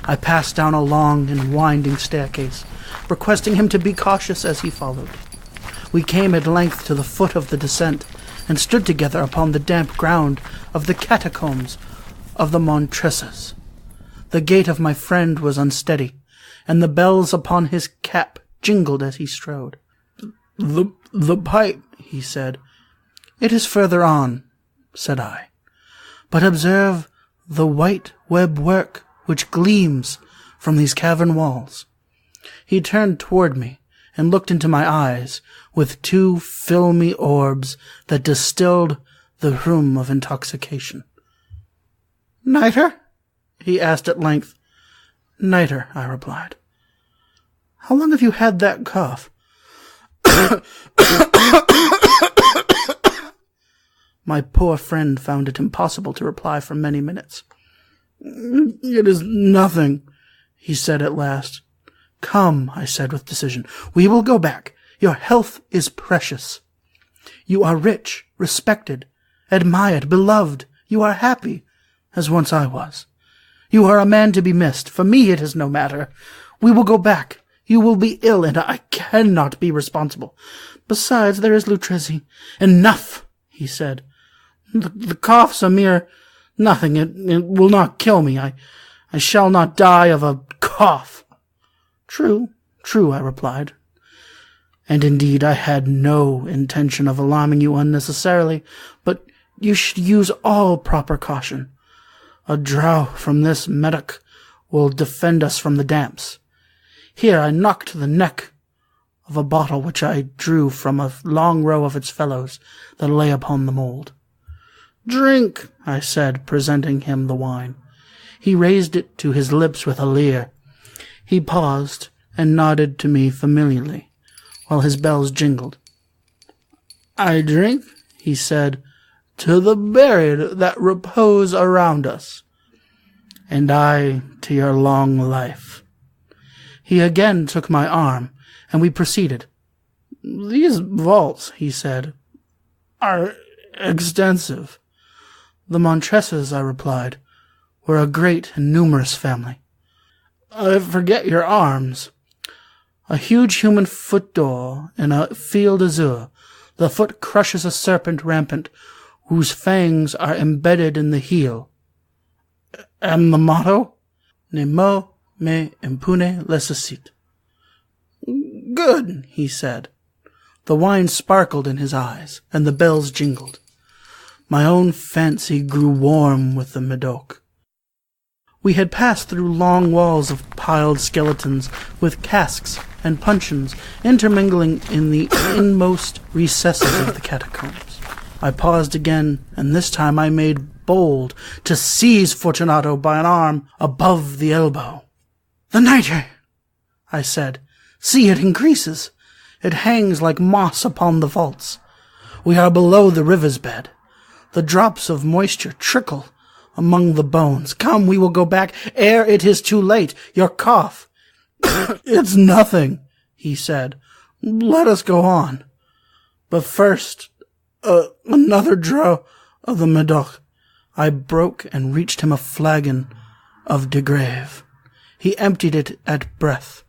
I passed down a long and winding staircase, requesting him to be cautious as he followed. We came at length to the foot of the descent, and stood together upon the damp ground of the catacombs of the Montresors. The gait of my friend was unsteady, and the bells upon his cap jingled as he strode. The pipe, he said. It is further on, said I. But observe the white web work which gleams from these cavern walls. He turned toward me, and looked into my eyes with 2 filmy orbs that distilled the rheum of intoxication. Nitre? He asked at length. Nitre, I replied. How long have you had that cough? My poor friend found it impossible to reply for many minutes. It is nothing, he said at last. Come, I said with decision, we will go back. Your health is precious. You are rich, respected, admired, beloved. You are happy, as once I was. You are a man to be missed. For me it is no matter. We will go back. You will be ill, and I cannot be responsible. Besides, there is Lutrezi. Enough, he said. The cough's a mere nothing. It will not kill me. I shall not die of a cough. True, I replied. And indeed I had no intention of alarming you unnecessarily, but you should use all proper caution. A draught from this medoc will defend us from the damps. Here I knocked the neck of a bottle which I drew from a long row of its fellows that lay upon the mould. Drink, I said, presenting him the wine. He raised it to his lips with a leer. He paused and nodded to me familiarly, while his bells jingled. I drink, he said, to the buried that repose around us, and I to your long life. He again took my arm, and we proceeded. These vaults, he said, are extensive. The Montresors, I replied, were a great and numerous family. I forget your arms. A huge human foot d'or in a field azure. The foot crushes a serpent rampant, whose fangs are embedded in the heel. And the motto? Nemo me impune lecit. Good, he said. The wine sparkled in his eyes, and the bells jingled. My own fancy grew warm with the Medoc. We had passed through long walls of piled skeletons, with casks and puncheons intermingling in the inmost recesses of the catacombs. I paused again, and this time I made bold to seize Fortunato by an arm above the elbow. "The nitre," I said. "See, it increases. It hangs like moss upon the vaults. We are below the river's bed. The drops of moisture trickle among the bones. Come, we will go back ere it is too late. Your cough." "It's nothing," he said. "Let us go on. But first, another draught of the Medoc." I broke and reached him a flagon of de Grave. He emptied it at breath.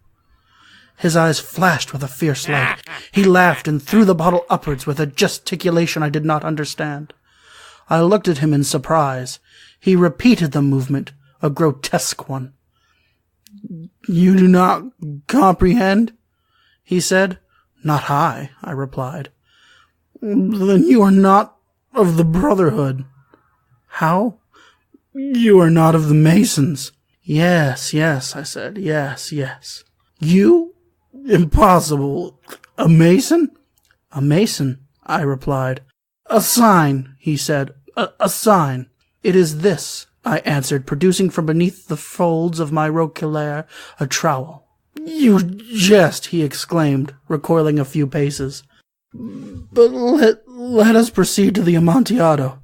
His eyes flashed with a fierce light. He laughed and threw the bottle upwards with a gesticulation I did not understand. I looked at him in surprise. He repeated the movement, a grotesque one. "You do not comprehend?" he said. "Not I," I replied. "Then you are not of the Brotherhood." "How?" "You are not of the Masons." Yes, I said. Yes. "You? Impossible. A Mason?" "A Mason," I replied. "A sign," he said. A sign." "It is this," I answered, producing from beneath the folds of my roquelaire a trowel. "You jest," he exclaimed, recoiling a few paces. "But let us proceed to the Amontillado."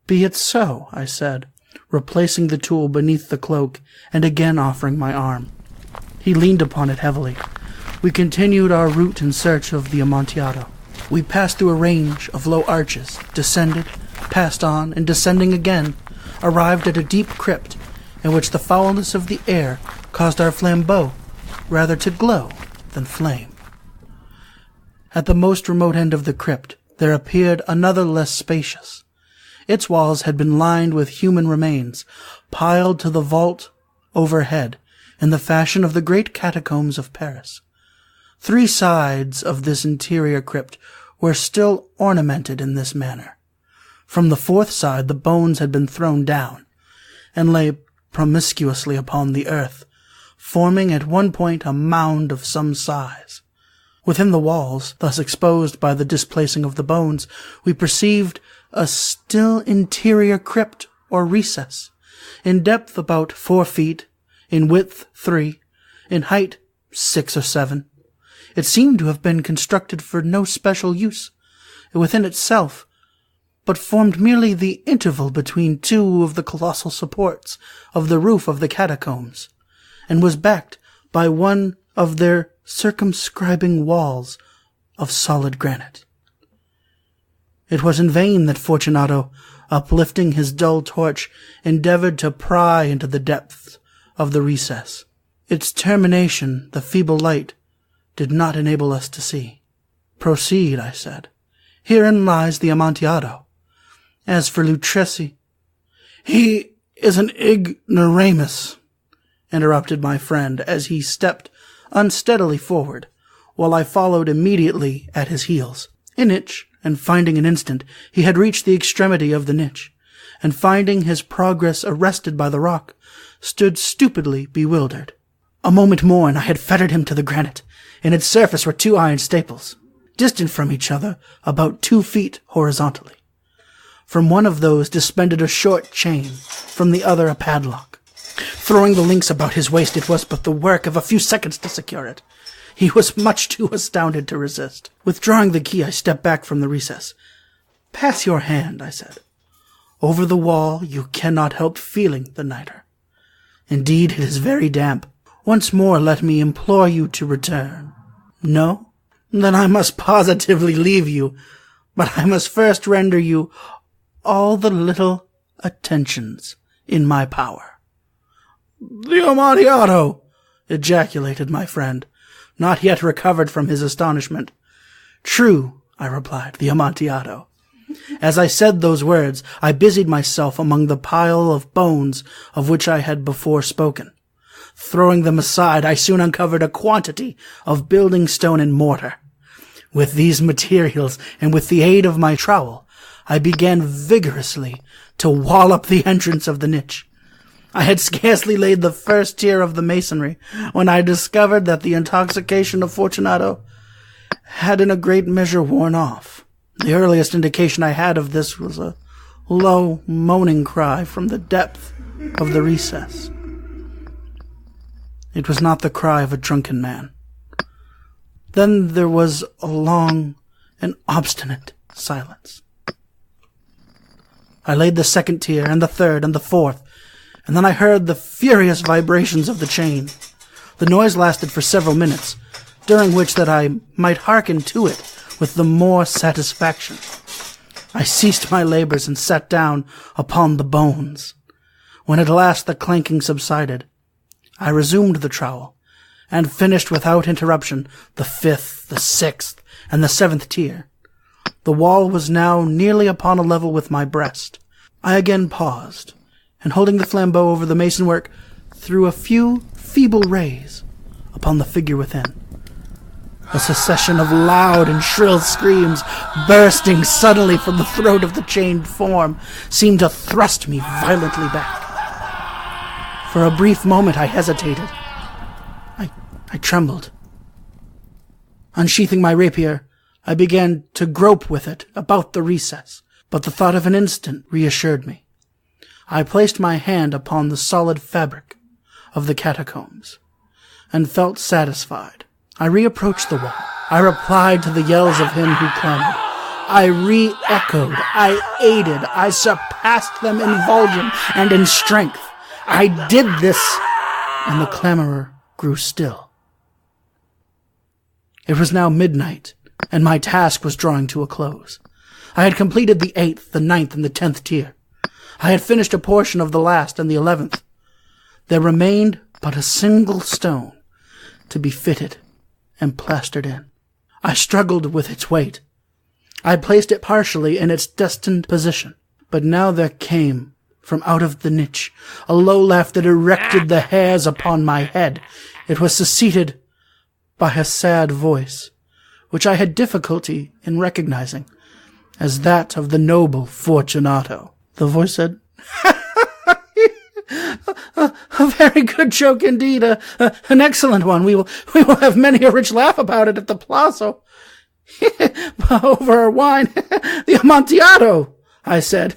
"Be it so," I said, replacing the tool beneath the cloak and again offering my arm. He leaned upon it heavily. We continued our route in search of the Amontillado. We passed through a range of low arches, descended, passed on, and descending again, arrived at a deep crypt in which the foulness of the air caused our flambeaux rather to glow than flame. At the most remote end of the crypt there appeared another less spacious. Its walls had been lined with human remains, piled to the vault overhead in the fashion of the great catacombs of Paris. 3 sides of this interior crypt were still ornamented in this manner. From the 4th side the bones had been thrown down, and lay promiscuously upon the earth, forming at one point a mound of some size. Within the walls, thus exposed by the displacing of the bones, we perceived a still interior crypt or recess, in depth about 4 feet, in width 3, in height 6 or 7. It seemed to have been constructed for no special use within itself, but formed merely the interval between 2 of the colossal supports of the roof of the catacombs, and was backed by one of their circumscribing walls of solid granite. It was in vain that Fortunato, uplifting his dull torch, endeavored to pry into the depths of the recess. Its termination, the feeble light, did not enable us to see. "Proceed," I said. "Herein lies the Amontillado. As for Luchesi—" "He is an ignoramus," interrupted my friend as he stepped unsteadily forward, while I followed immediately at his heels. In it, and finding an instant, he had reached the extremity of the niche, and finding his progress arrested by the rock, stood stupidly bewildered. A moment more, and I had fettered him to the granite. In its surface were 2 iron staples, distant from each other about 2 feet horizontally. From one of those depended a short chain, from the other a padlock. Throwing the links about his waist, it was but the work of a few seconds to secure it. He was much too astounded to resist. Withdrawing the key, I stepped back from the recess. "Pass your hand," I said. "Over the wall you cannot help feeling the nitre. Indeed, it is very damp. Once more let me implore you to return." "No? Then I must positively leave you. But I must first render you all the little attentions in my power." "The Amontillado!" ejaculated my friend, not yet recovered from his astonishment. "True," I replied, "the Amontillado. As I said those words, I busied myself among the pile of bones of which I had before spoken. Throwing them aside, I soon uncovered a quantity of building stone and mortar. With these materials, and with the aid of my trowel, I began vigorously to wall up the entrance of the niche. I had scarcely laid the first tier of the masonry when I discovered that the intoxication of Fortunato had in a great measure worn off. The earliest indication I had of this was a low, moaning cry from the depth of the recess. It was not the cry of a drunken man. Then there was a long and obstinate silence. I laid the second tier, and the third, and the fourth, and then I heard the furious vibrations of the chain. The noise lasted for several minutes, during which that I might hearken to it with the more satisfaction. I ceased my labors and sat down upon the bones. When at last the clanking subsided, I resumed the trowel, and finished without interruption the fifth, the sixth, and the seventh tier. The wall was now nearly upon a level with my breast. I again paused, and holding the flambeau over the masonwork, threw a few feeble rays upon the figure within. A succession of loud and shrill screams, bursting suddenly from the throat of the chained form, seemed to thrust me violently back. For a brief moment I hesitated. I trembled. Unsheathing my rapier, I began to grope with it about the recess, but the thought of an instant reassured me. I placed my hand upon the solid fabric of the catacombs, and felt satisfied. I reapproached the wall. I replied to the yells of him who clamored. I re-echoed. I aided. I surpassed them in volume and in strength. I did this, and the clamorer grew still. It was now midnight, and my task was drawing to a close. I had completed the 8th, the 9th, and the 10th tier. I had finished a portion of the last and the 11th. There remained but a single stone to be fitted and plastered in. I struggled with its weight. I placed it partially in its destined position, but now there came from out of the niche a low laugh that erected the hairs upon my head. It was succeeded by a sad voice, which I had difficulty in recognizing as that of the noble Fortunato. The voice said, a very good joke indeed, an excellent one. We will have many a rich laugh about it at the Palazzo. Over our wine, the Amontillado, I said.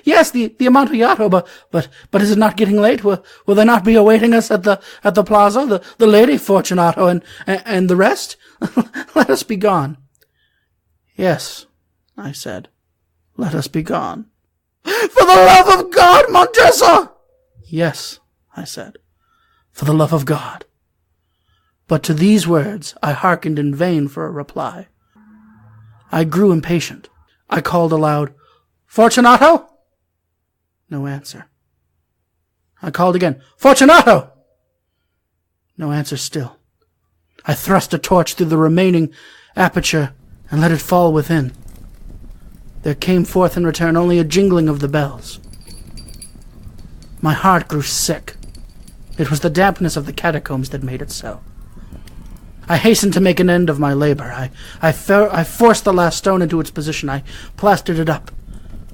Yes, the Amontillado, but is it not getting late? Will they not be awaiting us at the Plaza, the Lady Fortunato and the rest? Let us be gone. Yes, I said, let us be gone. For the love of God, Montesa! Yes, I said, for the love of God. But to these words I hearkened in vain for a reply. I grew impatient. I called aloud, Fortunato? No answer. I called again, Fortunato! No answer still. I thrust a torch through the remaining aperture and let it fall within. There came forth in return only a jingling of the bells. My heart grew sick. It was the dampness of the catacombs that made it so. I hastened to make an end of my labor. I forced the last stone into its position. I plastered it up.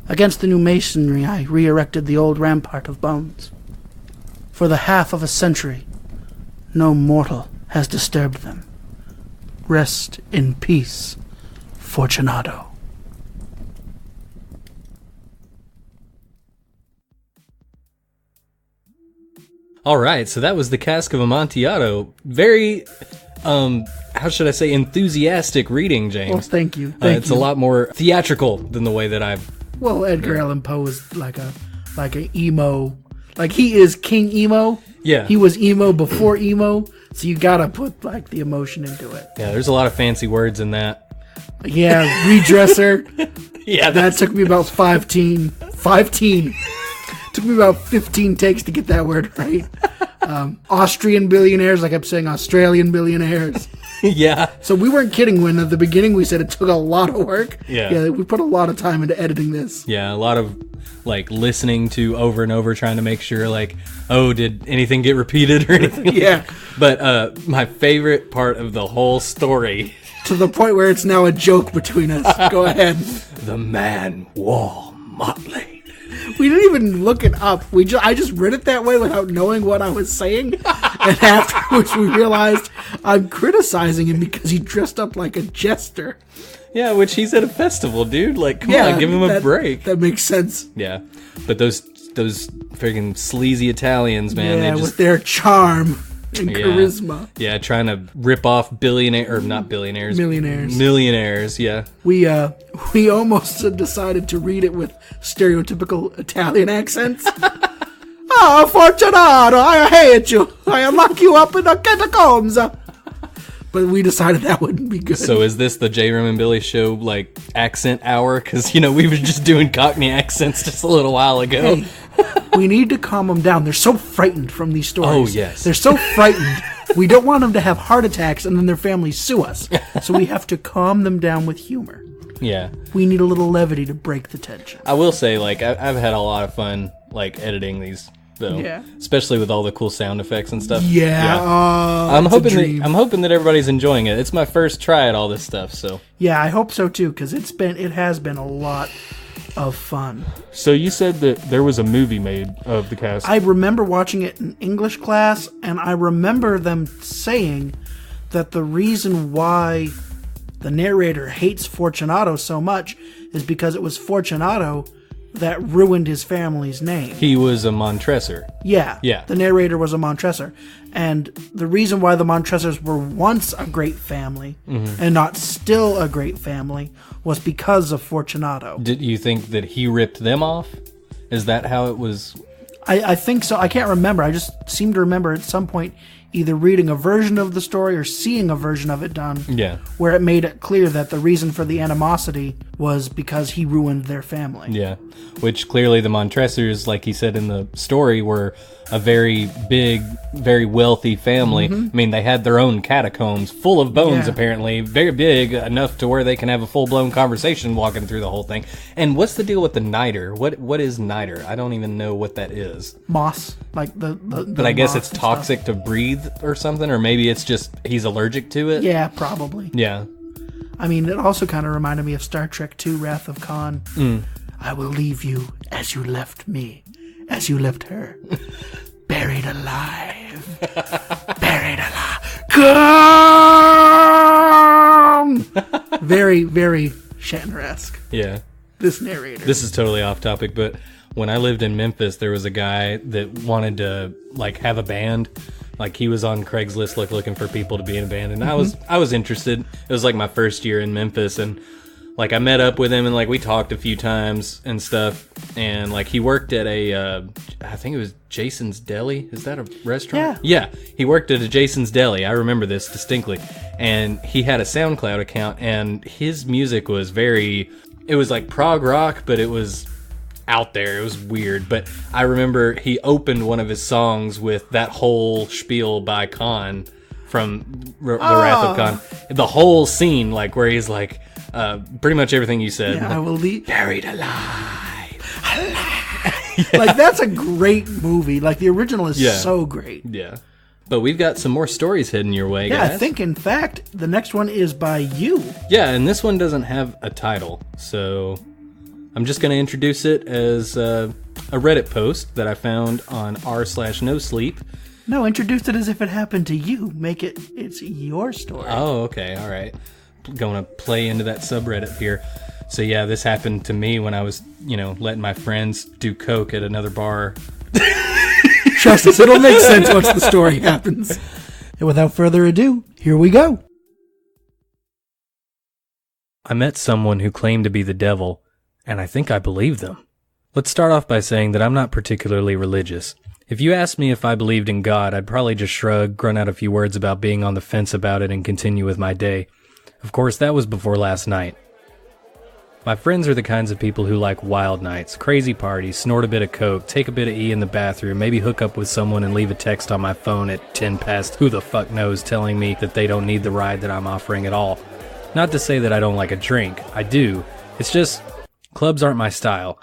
Against the new masonry, I re-erected the old rampart of bones. For the half of a century, no mortal has disturbed them. Rest in peace, Fortunato. All right, so that was the Cask of Amontillado. Very, how should I say, enthusiastic reading, James. Well, thank you. It's a lot more theatrical than the way that I've... Well, Edgar Allan Poe is like a emo. Like, he is King Emo. Yeah. He was emo before emo, so you gotta put, like, the emotion into it. Yeah, there's a lot of fancy words in that. Yeah, redresser. Yeah, that took me about 15. Took me about 15 takes to get that word right. Austrian billionaires, I kept saying Australian billionaires. Yeah. So we weren't kidding when at the beginning we said it took a lot of work. Yeah. We put a lot of time into editing this. Yeah, a lot of like listening to over and over, trying to make sure like, oh, did anything get repeated or anything? Yeah. But my favorite part of the whole story, to the point where it's now a joke between us. Go ahead. the man wore motley. We didn't even look it up. I just read it that way without knowing what I was saying. And afterwards we realized I'm criticizing him because he dressed up like a jester. Yeah, which he's at a festival, dude. Like, come on, give him a break. That makes sense. Yeah, but those freaking sleazy Italians, man, Yeah, they just with their charm and charisma. Yeah, trying to rip off not billionaires, millionaires. Yeah, we almost decided to read it with stereotypical Italian accents. Oh, Fortunato, I hate you. I lock you up in the catacombs. But we decided that wouldn't be good. So is this the JRAM and Billy show, like, accent hour? Because, we were just doing Cockney accents just a little while ago. Hey, we need to calm them down. They're so frightened from these stories. Oh, yes. They're so frightened. We don't want them to have heart attacks and then their families sue us. So we have to calm them down with humor. Yeah. We need a little levity to break the tension. I will say, like, I've had a lot of fun, like, editing these, though. Yeah. Especially with all the cool sound effects and stuff. Yeah. I'm hoping that everybody's enjoying it. It's my first try at all this stuff, so. Yeah, I hope so too, because it has been a lot of fun. So you said that there was a movie made of the cast. I remember watching it in English class, and I remember them saying that the reason why the narrator hates Fortunato so much is because it was Fortunato that ruined his family's name. He was a Montresor. Yeah. Yeah. The narrator was a Montresor. And the reason why the Montresors were once a great family and not still a great family was because of Fortunato. Did you think that he ripped them off? Is that how it was? I think so. I can't remember. I just seem to remember at some point either reading a version of the story or seeing a version of it done. Yeah. Where it made it clear that the reason for the animosity was because he ruined their family. Yeah. Which clearly the Montresors, like he said in the story, were a very big, very wealthy family. I mean, they had their own catacombs full of bones, apparently. Very big, enough to where they can have a full-blown conversation walking through the whole thing. And what's the deal with the niter? What is niter? I don't even know what that is. Moss. Like the But I guess it's moss and toxic stuff. to breathe or something, or maybe it's just he's allergic to it. Yeah, probably. Yeah. I mean, it also kind of reminded me of Star Trek II, Wrath of Khan. I will leave you as you left me, as you left her. Buried alive. Buried alive. Come! Very, very Shatner-esque, Yeah. this narrator. This is totally off topic, but when I lived in Memphis, there was a guy that wanted to like have a band. Like he was on Craigslist looking for people to be in a band, and I was interested. It was like my first year in Memphis, and like I met up with him and like we talked a few times and stuff. And like he worked at a I think it was Jason's Deli. Is that a restaurant? Yeah. He worked at a Jason's Deli. I remember this distinctly. And he had a SoundCloud account, and his music was it was like prog rock, but it was out there. It was weird. But I remember he opened one of his songs with that whole spiel by Khan from The Wrath of Khan. The whole scene, like where he's like, pretty much everything you said. Yeah, I will leave. Buried alive. Like, that's a great movie. Like, the original is so great. Yeah. But we've got some more stories heading your way, Yeah, guys. I think, in fact, the next one is by you. Yeah, and this one doesn't have a title, so I'm just going to introduce it as a Reddit post that I found on r/nosleep. No, introduce it as if it happened to you. It's your story. Oh, okay, all right. Going to play into that subreddit here. So yeah, this happened to me when I was, letting my friends do coke at another bar. Trust us, it'll make sense once the story happens. And without further ado, here we go. I met someone who claimed to be the devil, and I think I believed them. Let's start off by saying that I'm not particularly religious. If you asked me if I believed in God, I'd probably just shrug, grunt out a few words about being on the fence about it, and continue with my day. Of course, that was before last night. My friends are the kinds of people who like wild nights, crazy parties, snort a bit of coke, take a bit of E in the bathroom, maybe hook up with someone and leave a text on my phone at 10 past who the fuck knows telling me that they don't need the ride that I'm offering at all. Not to say that I don't like a drink. I do. It's just, clubs aren't my style.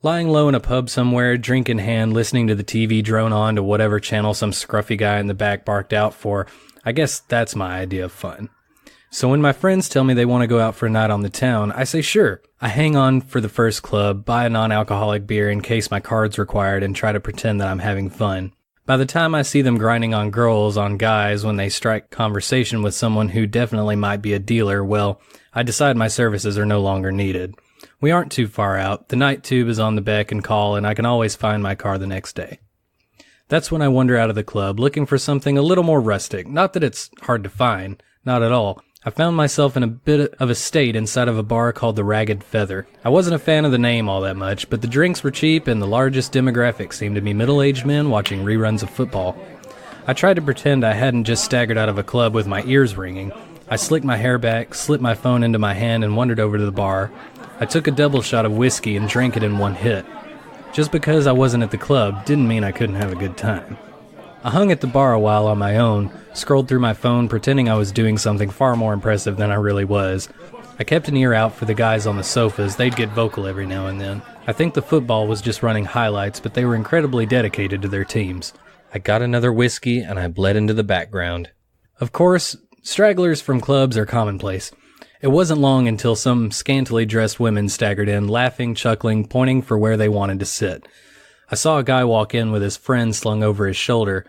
Lying low in a pub somewhere, drink in hand, listening to the TV drone on to whatever channel some scruffy guy in the back barked out for, I guess that's my idea of fun. So when my friends tell me they want to go out for a night on the town, I say sure. I hang on for the first club, buy a non-alcoholic beer in case my card's required, and try to pretend that I'm having fun. By the time I see them grinding on girls, on guys, when they strike conversation with someone who definitely might be a dealer, well, I decide my services are no longer needed. We aren't too far out, the night tube is on the beck and call, and I can always find my car the next day. That's when I wander out of the club, looking for something a little more rustic. Not that it's hard to find, not at all. I found myself in a bit of a state inside of a bar called the Ragged Feather. I wasn't a fan of the name all that much, but the drinks were cheap and the largest demographic seemed to be middle-aged men watching reruns of football. I tried to pretend I hadn't just staggered out of a club with my ears ringing. I slicked my hair back, slipped my phone into my hand, and wandered over to the bar. I took a double shot of whiskey and drank it in one hit. Just because I wasn't at the club didn't mean I couldn't have a good time. I hung at the bar a while on my own, scrolled through my phone pretending I was doing something far more impressive than I really was. I kept an ear out for the guys on the sofas. They'd get vocal every now and then. I think the football was just running highlights, but they were incredibly dedicated to their teams. I got another whiskey and I bled into the background. Of course, stragglers from clubs are commonplace. It wasn't long until some scantily dressed women staggered in, laughing, chuckling, pointing for where they wanted to sit. I saw a guy walk in with his friend slung over his shoulder,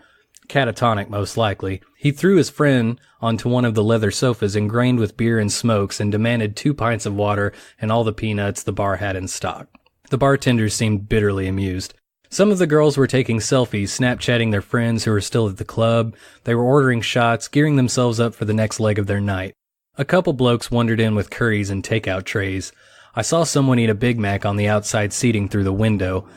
catatonic most likely. He threw his friend onto one of the leather sofas ingrained with beer and smokes and demanded 2 pints of water and all the peanuts the bar had in stock. The bartenders seemed bitterly amused. Some of the girls were taking selfies, Snapchatting their friends who were still at the club. They were ordering shots, gearing themselves up for the next leg of their night. A couple blokes wandered in with curries and takeout trays. I saw someone eat a Big Mac on the outside seating through the window.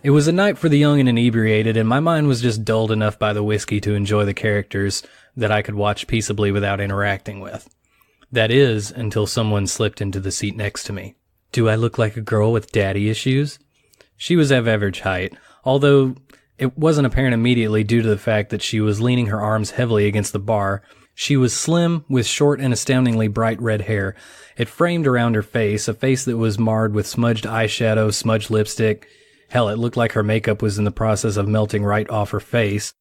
It was a night for the young and inebriated, and my mind was just dulled enough by the whiskey to enjoy the characters that I could watch peaceably without interacting with. That is, until someone slipped into the seat next to me. Do I look like a girl with daddy issues? She was of average height, although it wasn't apparent immediately due to the fact that she was leaning her arms heavily against the bar. She was slim, with short and astoundingly bright red hair. It framed around her face, a face that was marred with smudged eyeshadow, smudged lipstick. Hell, it looked like her makeup was in the process of melting right off her face.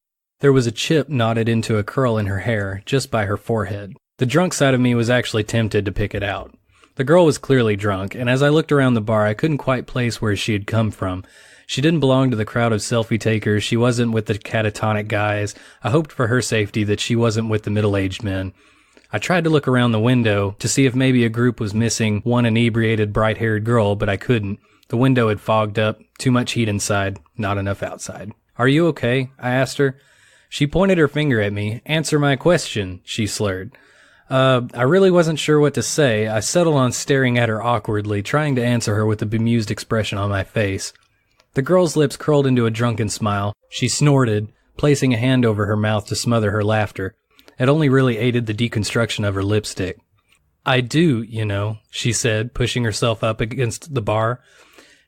There was a chip knotted into a curl in her hair, just by her forehead. The drunk side of me was actually tempted to pick it out. The girl was clearly drunk, and as I looked around the bar, I couldn't quite place where she had come from. She didn't belong to the crowd of selfie takers. She wasn't with the catatonic guys. I hoped for her safety that she wasn't with the middle-aged men. I tried to look around the window to see if maybe a group was missing one inebriated, bright-haired girl, but I couldn't. The window had fogged up, too much heat inside, not enough outside. "Are you okay?" I asked her. She pointed her finger at me. "Answer my question," she slurred. I really wasn't sure what to say. I settled on staring at her awkwardly, trying to answer her with a bemused expression on my face. The girl's lips curled into a drunken smile. She snorted, placing a hand over her mouth to smother her laughter. It only really aided the deconstruction of her lipstick. "I do, you know," she said, pushing herself up against the bar.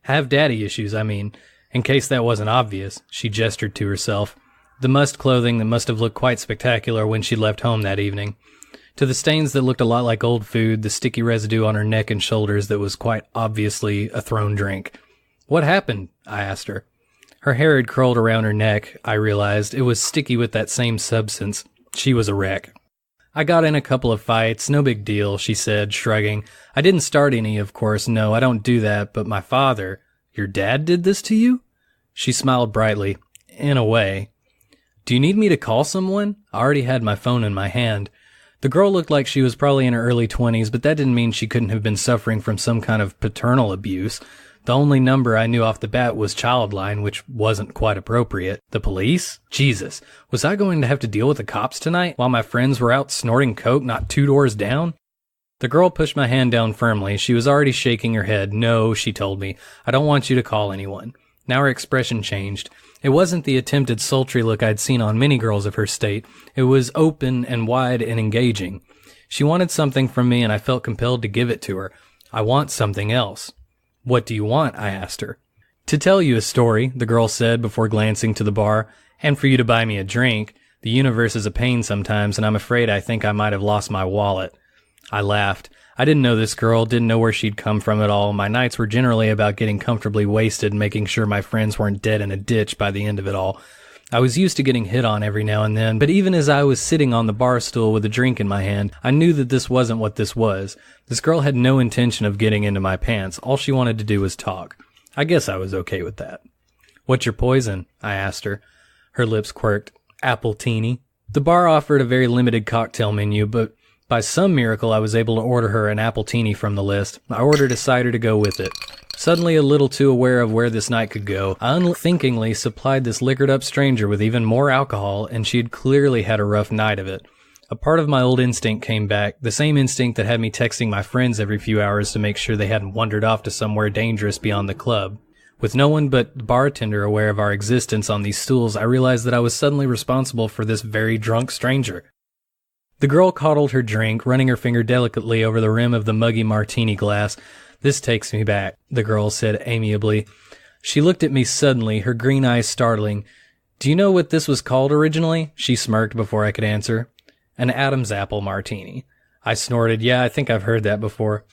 "Have daddy issues, I mean. In case that wasn't obvious," she gestured to herself. The must clothing that must have looked quite spectacular when she left home that evening. To the stains that looked a lot like old food, the sticky residue on her neck and shoulders that was quite obviously a thrown drink. "What happened?" I asked her. Her hair had curled around her neck, I realized. It was sticky with that same substance. She was a wreck. "I got in a couple of fights, no big deal," she said, shrugging. "I didn't start any, of course, no, I don't do that, but my father—" "Your dad did this to you?" She smiled brightly. "In a way." "Do you need me to call someone?" I already had my phone in my hand. The girl looked like she was probably in her early 20s, but that didn't mean she couldn't have been suffering from some kind of paternal abuse. The only number I knew off the bat was Childline, which wasn't quite appropriate. The police? Jesus. Was I going to have to deal with the cops tonight while my friends were out snorting coke not 2 doors down? The girl pushed my hand down firmly. She was already shaking her head. "No," she told me. "I don't want you to call anyone." Now her expression changed. It wasn't the attempted sultry look I'd seen on many girls of her state. It was open and wide and engaging. She wanted something from me, and I felt compelled to give it to her. I want something else. What do you want? I asked her. To tell you a story, the girl said before glancing to the bar, and for you to buy me a drink. The universe is a pain sometimes, and I'm afraid I think I might have lost my wallet. I laughed. I didn't know this girl, didn't know where she'd come from at all. My nights were generally about getting comfortably wasted and making sure my friends weren't dead in a ditch by the end of it all. I was used to getting hit on every now and then, but even as I was sitting on the bar stool with a drink in my hand, I knew that this wasn't what this was. This girl had no intention of getting into my pants. All she wanted to do was talk. I guess I was okay with that. What's your poison? I asked her. Her lips quirked. Appletini. The bar offered a very limited cocktail menu, but by some miracle I was able to order her an appletini from the list. I ordered a cider to go with it. Suddenly a little too aware of where this night could go, I unthinkingly supplied this liquored-up stranger with even more alcohol, and she had clearly had a rough night of it. A part of my old instinct came back, the same instinct that had me texting my friends every few hours to make sure they hadn't wandered off to somewhere dangerous beyond the club. With no one but the bartender aware of our existence on these stools, I realized that I was suddenly responsible for this very drunk stranger. The girl coddled her drink, running her finger delicately over the rim of the muggy martini glass. This takes me back, the girl said amiably. She looked at me suddenly, her green eyes startling. Do you know what this was called originally? She smirked before I could answer. An Adam's apple martini. I snorted. Yeah, I think I've heard that before.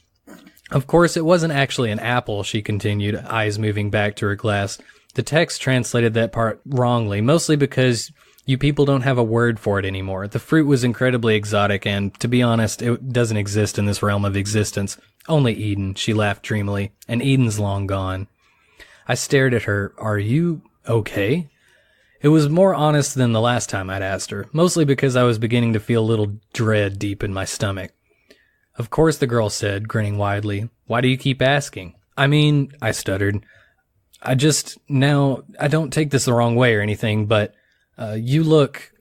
Of course, it wasn't actually an apple, she continued, eyes moving back to her glass. The text translated that part wrongly, mostly because you people don't have a word for it anymore. The fruit was incredibly exotic, and, to be honest, it doesn't exist in this realm of existence. Only Eden, she laughed dreamily, and Eden's long gone. I stared at her. Are you okay? It was more honest than the last time I'd asked her, mostly because I was beginning to feel a little dread deep in my stomach. Of course, the girl said, grinning widely. Why do you keep asking? I mean, I stuttered. I don't take this the wrong way or anything, but you look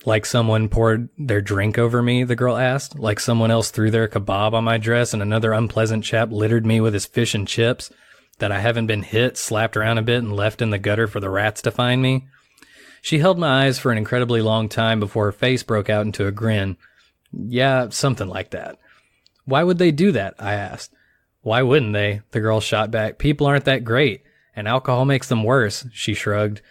like someone poured their drink over me, the girl asked, like someone else threw their kebab on my dress and another unpleasant chap littered me with his fish and chips, that I haven't been hit, slapped around a bit, and left in the gutter for the rats to find me. She held my eyes for an incredibly long time before her face broke out into a grin. Yeah, something like that. Why would they do that? I asked. Why wouldn't they? The girl shot back. People aren't that great, and alcohol makes them worse, she shrugged.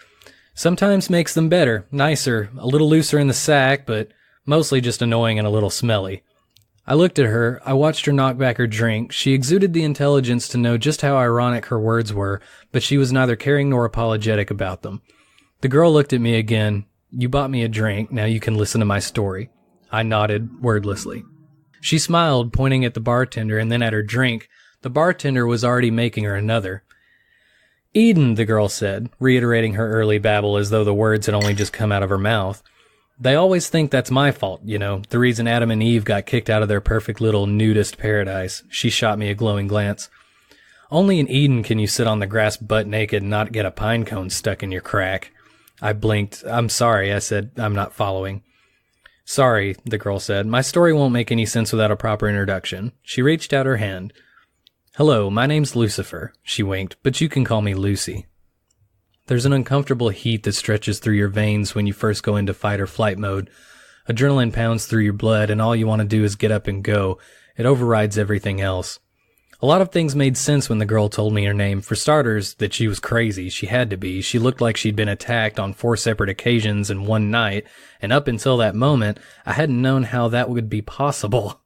Sometimes makes them better, nicer, a little looser in the sack, but mostly just annoying and a little smelly. I looked at her. I watched her knock back her drink. She exuded the intelligence to know just how ironic her words were, but she was neither caring nor apologetic about them. The girl looked at me again. You bought me a drink. Now you can listen to my story. I nodded wordlessly. She smiled, pointing at the bartender and then at her drink. The bartender was already making her another. Eden, the girl said, reiterating her early babble as though the words had only just come out of her mouth. They always think that's my fault, you know, the reason Adam and Eve got kicked out of their perfect little nudist paradise. She shot me a glowing glance. Only in Eden can you sit on the grass butt naked and not get a pine cone stuck in your crack. I blinked. I'm sorry, I said. I'm not following. Sorry, the girl said. My story won't make any sense without a proper introduction. She reached out her hand. Hello, my name's Lucifer, she winked, but you can call me Lucy. There's an uncomfortable heat that stretches through your veins when you first go into fight or flight mode. Adrenaline pounds through your blood, and all you want to do is get up and go. It overrides everything else. A lot of things made sense when the girl told me her name. For starters, that she was crazy. She had to be. She looked like she'd been attacked on 4 separate occasions in one night, and up until that moment, I hadn't known how that would be possible.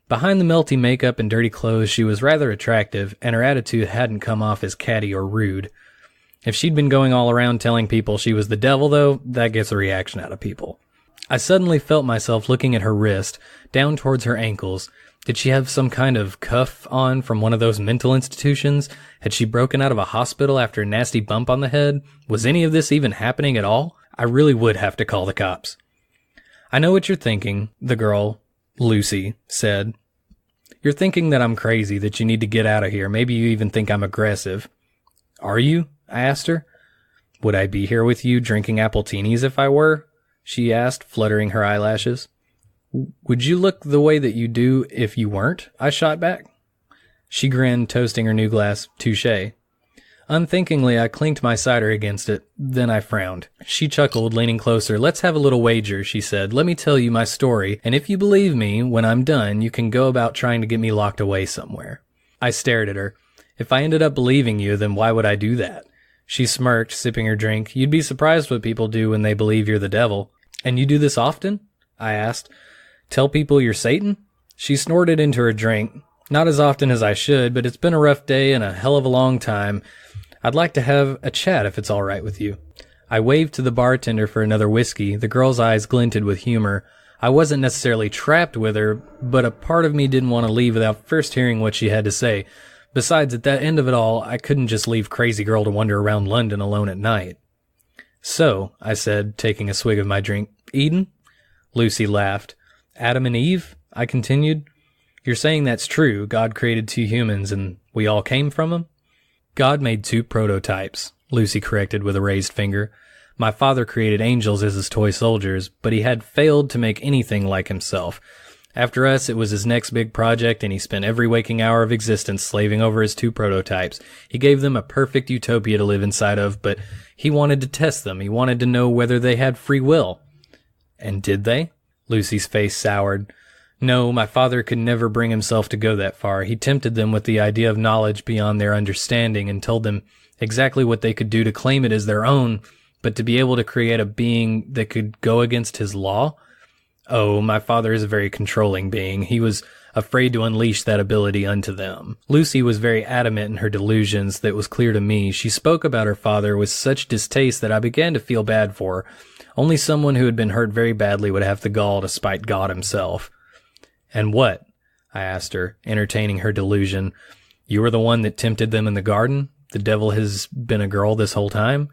Behind the melty makeup and dirty clothes, she was rather attractive, and her attitude hadn't come off as catty or rude. If she'd been going all around telling people she was the devil, though, that gets a reaction out of people. I suddenly felt myself looking at her wrist, down towards her ankles. Did she have some kind of cuff on from one of those mental institutions? Had she broken out of a hospital after a nasty bump on the head? Was any of this even happening at all? I really would have to call the cops. I know what you're thinking, the girl, Lucy, said. You're thinking that I'm crazy, that you need to get out of here. Maybe you even think I'm aggressive. Are you? I asked her. Would I be here with you drinking appletinis if I were? She asked, fluttering her eyelashes. Would you look the way that you do if you weren't? I shot back. She grinned, toasting her new glass. Touché. Unthinkingly, I clinked my cider against it. Then I frowned. She chuckled, leaning closer. "Let's have a little wager," she said. "Let me tell you my story, and if you believe me, when I'm done, you can go about trying to get me locked away somewhere." I stared at her. "If I ended up believing you, then why would I do that?" She smirked, sipping her drink. "You'd be surprised what people do when they believe you're the devil." "And you do this often?" I asked. "Tell people you're Satan?" She snorted into her drink. "Not as often as I should, but it's been a rough day and a hell of a long time. I'd like to have a chat if it's all right with you." I waved to the bartender for another whiskey. The girl's eyes glinted with humor. I wasn't necessarily trapped with her, but a part of me didn't want to leave without first hearing what she had to say. Besides, at that end of it all, I couldn't just leave Crazy Girl to wander around London alone at night. "So," I said, taking a swig of my drink, "Eden?" Lucy laughed. "Adam and Eve?" I continued. "You're saying that's true. God created two humans and we all came from them?" "God made two prototypes," Lucy corrected with a raised finger. "My father created angels as his toy soldiers, but he had failed to make anything like himself. After us, it was his next big project, and he spent every waking hour of existence slaving over his two prototypes. He gave them a perfect utopia to live inside of, but he wanted to test them. He wanted to know whether they had free will." "And did they?" Lucy's face soured. "No, my father could never bring himself to go that far. He tempted them with the idea of knowledge beyond their understanding and told them exactly what they could do to claim it as their own, but to be able to create a being that could go against his law? Oh, my father is a very controlling being. He was afraid to unleash that ability unto them." Lucy was very adamant in her delusions that was clear to me. She spoke about her father with such distaste that I began to feel bad for her. Only someone who had been hurt very badly would have the gall to spite God himself. "And what?" I asked her, entertaining her delusion. "You were the one that tempted them in the garden? The devil has been a girl this whole time?"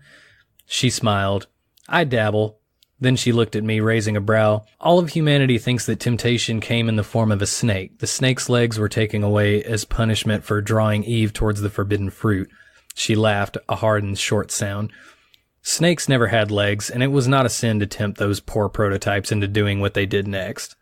She smiled. "I dabble." Then she looked at me, raising a brow. "All of humanity thinks that temptation came in the form of a snake. The snake's legs were taken away as punishment for drawing Eve towards the forbidden fruit." She laughed, a hard and short sound. "Snakes never had legs, and it was not a sin to tempt those poor prototypes into doing what they did next."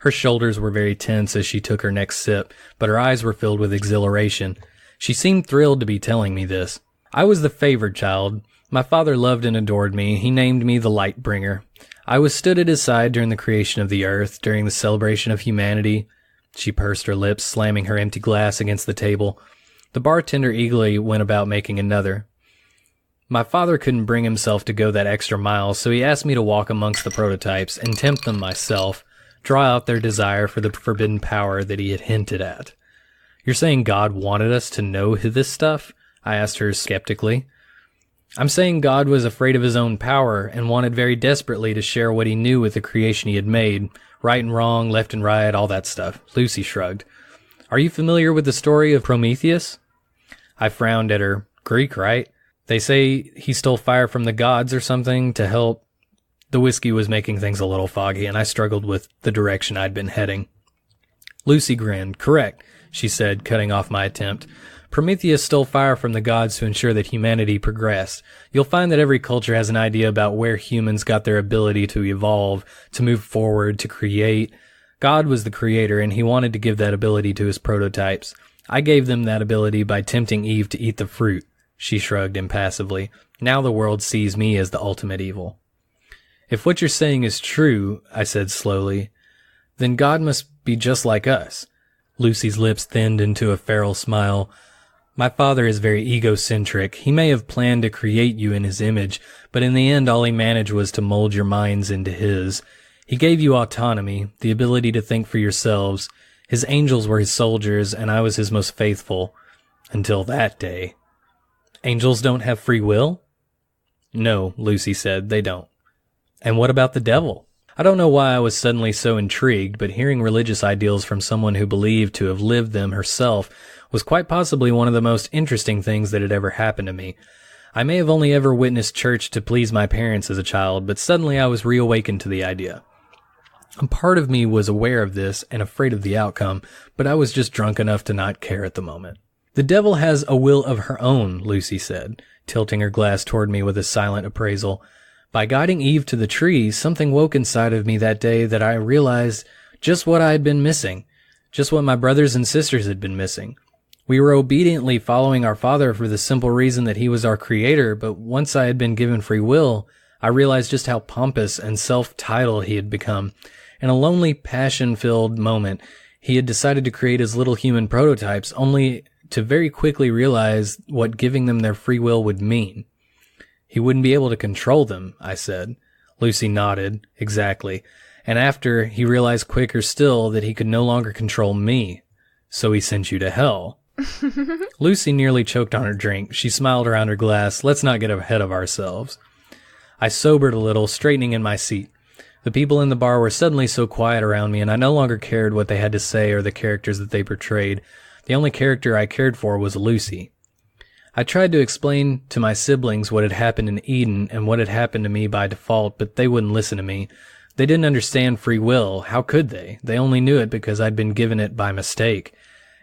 Her shoulders were very tense as she took her next sip, but her eyes were filled with exhilaration. She seemed thrilled to be telling me this. "I was the favored child. My father loved and adored me. He named me the Light Bringer. I was stood at his side during the creation of the earth, during the celebration of humanity." She pursed her lips, slamming her empty glass against the table. The bartender eagerly went about making another. "My father couldn't bring himself to go that extra mile, so he asked me to walk amongst the prototypes and tempt them myself, draw out their desire for the forbidden power that he had hinted at." "You're saying God wanted us to know this stuff?" I asked her skeptically. "I'm saying God was afraid of his own power and wanted very desperately to share what he knew with the creation he had made. Right and wrong, left and right, all that stuff." Lucy shrugged. "Are you familiar with the story of Prometheus?" I frowned at her. "Greek, right? They say he stole fire from the gods or something to help." The whiskey was making things a little foggy, and I struggled with the direction I'd been heading. Lucy grinned. "Correct," she said, cutting off my attempt. "Prometheus stole fire from the gods to ensure that humanity progressed. You'll find that every culture has an idea about where humans got their ability to evolve, to move forward, to create. God was the creator, and he wanted to give that ability to his prototypes. I gave them that ability by tempting Eve to eat the fruit." She shrugged impassively. "Now the world sees me as the ultimate evil." "If what you're saying is true," I said slowly, "then God must be just like us." Lucy's lips thinned into a feral smile. "My father is very egocentric. He may have planned to create you in his image, but in the end all he managed was to mold your minds into his. He gave you autonomy, the ability to think for yourselves. His angels were his soldiers, and I was his most faithful. Until that day." "Angels don't have free will?" "No," Lucy said, "they don't." "And what about the devil?" I don't know why I was suddenly so intrigued, but hearing religious ideals from someone who believed to have lived them herself was quite possibly one of the most interesting things that had ever happened to me. I may have only ever witnessed church to please my parents as a child, but suddenly I was reawakened to the idea. A part of me was aware of this and afraid of the outcome, but I was just drunk enough to not care at the moment. "The devil has a will of her own," Lucy said, tilting her glass toward me with a silent appraisal. "By guiding Eve to the tree, something woke inside of me that day that I realized just what I had been missing, just what my brothers and sisters had been missing. We were obediently following our Father for the simple reason that he was our creator, but once I had been given free will, I realized just how pompous and self-titled he had become. In a lonely, passion-filled moment, he had decided to create his little human prototypes, only to very quickly realize what giving them their free will would mean. He wouldn't be able to control them, I said. Lucy nodded. Exactly. And after, he realized quicker still that he could no longer control me. So he sent you to hell. Lucy nearly choked on her drink. She smiled around her glass. Let's not get ahead of ourselves. I sobered a little, straightening in my seat. The people in the bar were suddenly so quiet around me, and I no longer cared what they had to say or the characters that they portrayed. The only character I cared for was Lucy. I tried to explain to my siblings what had happened in Eden and what had happened to me by default, but they wouldn't listen to me. They didn't understand free will. How could they? They only knew it because I'd been given it by mistake.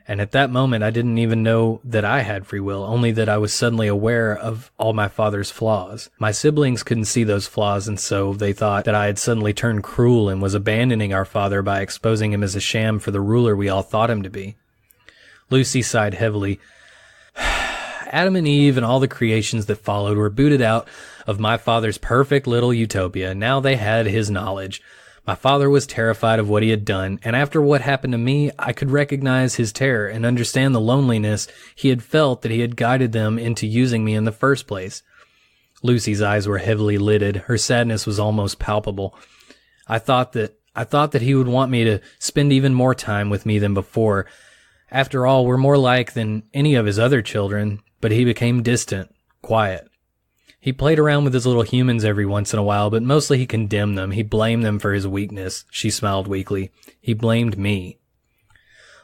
And at that moment, I didn't even know that I had free will, only that I was suddenly aware of all my father's flaws. My siblings couldn't see those flaws, and so they thought that I had suddenly turned cruel and was abandoning our father by exposing him as a sham for the ruler we all thought him to be. Lucy sighed heavily. Adam and Eve and all the creations that followed were booted out of my father's perfect little utopia. Now they had his knowledge. My father was terrified of what he had done, and after what happened to me, I could recognize his terror and understand the loneliness he had felt that he had guided them into using me in the first place. Lucy's eyes were heavily lidded. Her sadness was almost palpable. I thought that he would want me to spend even more time with me than before. After all, we're more alike than any of his other children, but he became distant, quiet. He played around with his little humans every once in a while, but mostly he condemned them. He blamed them for his weakness. She smiled weakly. He blamed me.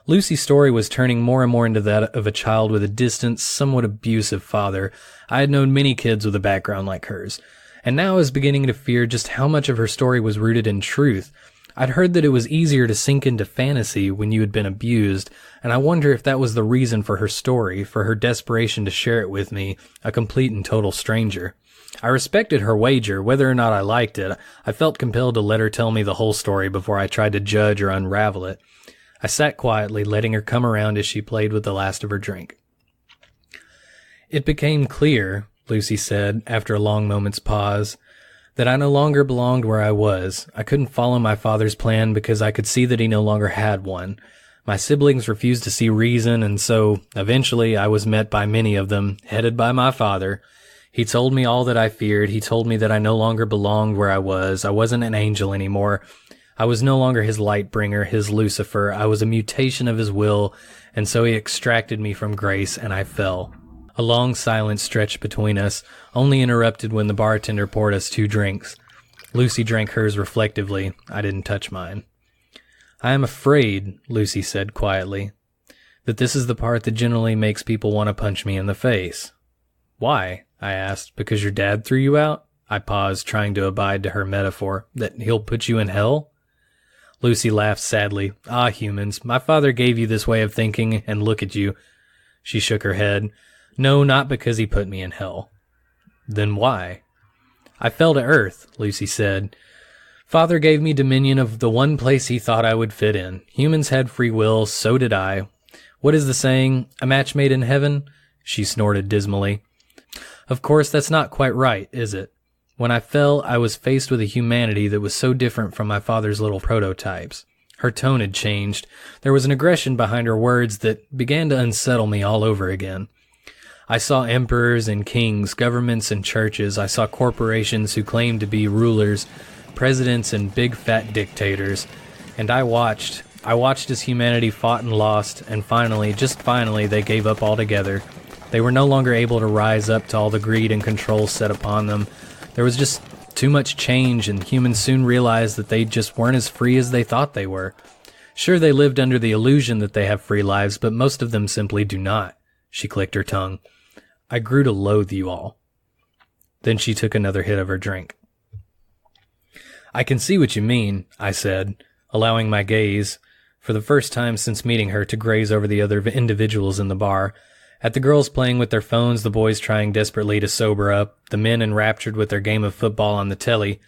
Lucy's story was turning more and more into that of a child with a distant, somewhat abusive father. I had known many kids with a background like hers, and now I was beginning to fear just how much of her story was rooted in truth. I'd heard that it was easier to sink into fantasy when you had been abused, and I wonder if that was the reason for her story, for her desperation to share it with me, a complete and total stranger. I respected her wager, whether or not I liked it. I felt compelled to let her tell me the whole story before I tried to judge or unravel it. I sat quietly, letting her come around as she played with the last of her drink. It became clear, Lucy said, after a long moment's pause, that I no longer belonged where I was. I couldn't follow my father's plan because I could see that he no longer had one. My siblings refused to see reason, and so, eventually, I was met by many of them, headed by my father. He told me all that I feared. He told me that I no longer belonged where I was. I wasn't an angel anymore. I was no longer his light bringer, his Lucifer. I was a mutation of his will, and so he extracted me from grace, and I fell. A long silence stretched between us, only interrupted when the bartender poured us 2 drinks. Lucy drank hers reflectively. I didn't touch mine. I am afraid, Lucy said quietly, that this is the part that generally makes people want to punch me in the face. Why? I asked. Because your dad threw you out? I paused, trying to abide to her metaphor. That he'll put you in hell? Lucy laughed sadly. Ah, humans, my father gave you this way of thinking, and look at you. She shook her head. No, not because he put me in hell. Then why? I fell to earth, Lucy said. Father gave me dominion of the one place he thought I would fit in. Humans had free will, so did I. What is the saying? A match made in heaven? She snorted dismally. Of course, that's not quite right, is it? When I fell, I was faced with a humanity that was so different from my father's little prototypes. Her tone had changed. There was an aggression behind her words that began to unsettle me all over again. I saw emperors and kings, governments and churches. I saw corporations who claimed to be rulers, presidents and big fat dictators. And I watched as humanity fought and lost, and finally, just finally, they gave up altogether. They were no longer able to rise up to all the greed and control set upon them. There was just too much change, and humans soon realized that they just weren't as free as they thought they were. Sure, they lived under the illusion that they have free lives, but most of them simply do not. She clicked her tongue. I grew to loathe you all. Then she took another hit of her drink. I can see what you mean, I said, allowing my gaze, for the first time since meeting her, to graze over the other individuals in the bar. At the girls playing with their phones, the boys trying desperately to sober up, the men enraptured with their game of football on the telly.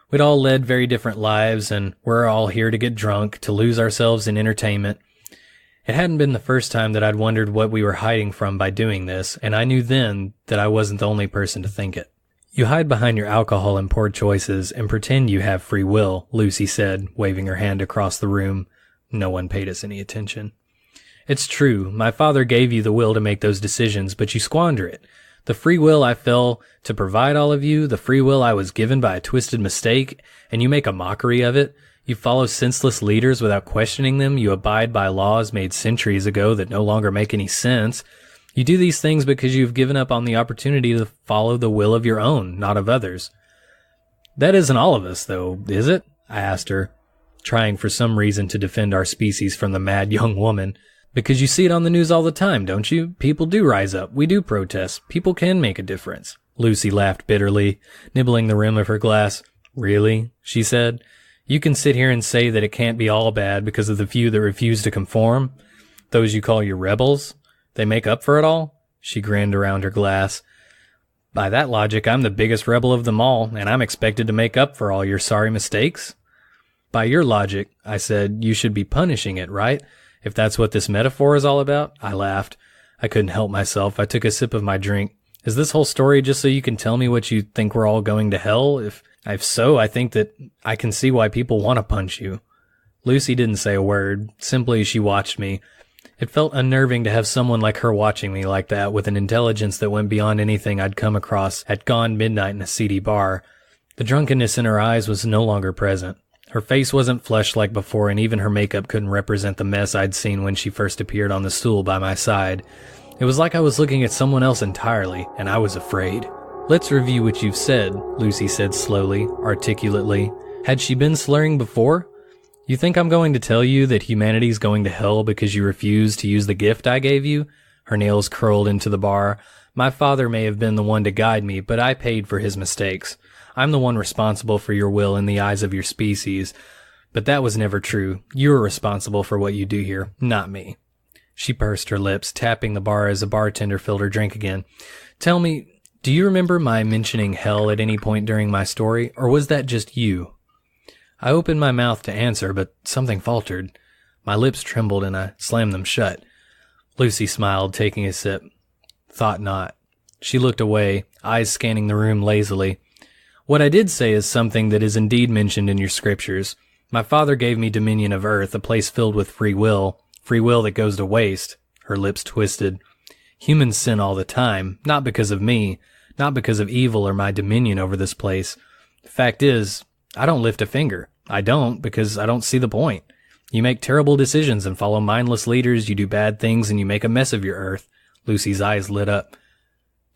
We'd all led very different lives, and we're all here to get drunk, to lose ourselves in entertainment. It hadn't been the first time that I'd wondered what we were hiding from by doing this, and I knew then that I wasn't the only person to think it. You hide behind your alcohol and poor choices and pretend you have free will, Lucy said, waving her hand across the room. No one paid us any attention. It's true, my father gave you the will to make those decisions, but you squander it. The free will I fell to provide all of you, the free will I was given by a twisted mistake, and you make a mockery of it. You follow senseless leaders without questioning them. You abide by laws made centuries ago that no longer make any sense. You do these things because you've given up on the opportunity to follow the will of your own, not of others. That isn't all of us, though, is it? I asked her, trying for some reason to defend our species from the mad young woman. Because you see it on the news all the time, don't you? People do rise up. We do protest. People can make a difference. Lucy laughed bitterly, nibbling the rim of her glass. Really? She said. You can sit here and say that it can't be all bad because of the few that refuse to conform? Those you call your rebels? They make up for it all? She grinned around her glass. By that logic, I'm the biggest rebel of them all, and I'm expected to make up for all your sorry mistakes? By your logic, I said, you should be punishing it, right? If that's what this metaphor is all about? I laughed. I couldn't help myself. I took a sip of my drink. Is this whole story just so you can tell me what you think we're all going to hell? If so, I think that I can see why people want to punch you. Lucy didn't say a word. Simply, she watched me. It felt unnerving to have someone like her watching me like that, with an intelligence that went beyond anything I'd come across at gone midnight in a seedy bar. The drunkenness in her eyes was no longer present. Her face wasn't flushed like before, and even her makeup couldn't represent the mess I'd seen when she first appeared on the stool by my side. It was like I was looking at someone else entirely, and I was afraid. Let's review what you've said, Lucy said slowly, articulately. Had she been slurring before? You think I'm going to tell you that humanity's going to hell because you refuse to use the gift I gave you? Her nails curled into the bar. My father may have been the one to guide me, but I paid for his mistakes. I'm the one responsible for your will in the eyes of your species. But that was never true. You're responsible for what you do here, not me. She pursed her lips, tapping the bar as a bartender filled her drink again. Tell me, do you remember my mentioning hell at any point during my story, or was that just you? I opened my mouth to answer, but something faltered. My lips trembled and I slammed them shut. Lucy smiled, taking a sip. Thought not. She looked away, eyes scanning the room lazily. What I did say is something that is indeed mentioned in your scriptures. My father gave me dominion of earth, a place filled with free will that goes to waste. Her lips twisted. Humans sin all the time, not because of me, not because of evil or my dominion over this place. The fact is, I don't lift a finger. I don't, because I don't see the point. You make terrible decisions and follow mindless leaders, you do bad things, and you make a mess of your earth. Lucy's eyes lit up.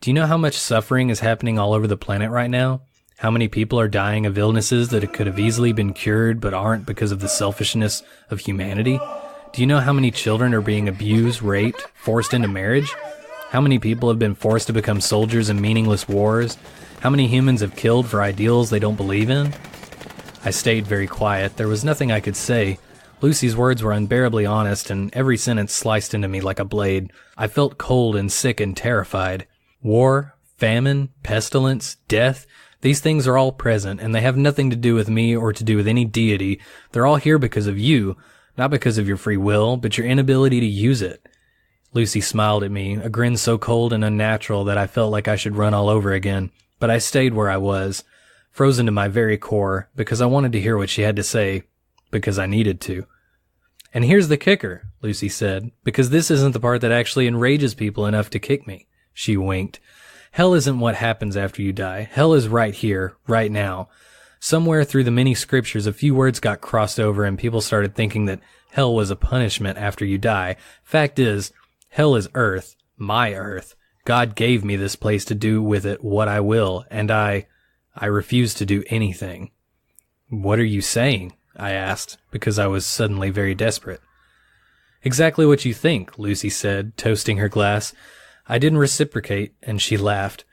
Do you know how much suffering is happening all over the planet right now? How many people are dying of illnesses that could have easily been cured but aren't because of the selfishness of humanity? Do you know how many children are being abused, raped, forced into marriage? How many people have been forced to become soldiers in meaningless wars? How many humans have killed for ideals they don't believe in? I stayed very quiet. There was nothing I could say. Lucy's words were unbearably honest, and every sentence sliced into me like a blade. I felt cold and sick and terrified. War, famine, pestilence, death, these things are all present, and they have nothing to do with me or to do with any deity. They're all here because of you, not because of your free will, but your inability to use it. Lucy smiled at me, a grin so cold and unnatural that I felt like I should run all over again. But I stayed where I was, frozen to my very core, because I wanted to hear what she had to say, because I needed to. And here's the kicker, Lucy said, because this isn't the part that actually enrages people enough to kick me. She winked. Hell isn't what happens after you die. Hell is right here, right now. Somewhere through the many scriptures, a few words got crossed over and people started thinking that hell was a punishment after you die. Fact is, hell is earth, my earth. God gave me this place to do with it what I will, and I refuse to do anything. What are you saying? I asked, because I was suddenly very desperate. Exactly what you think, Lucy said, toasting her glass. I didn't reciprocate, and she laughed.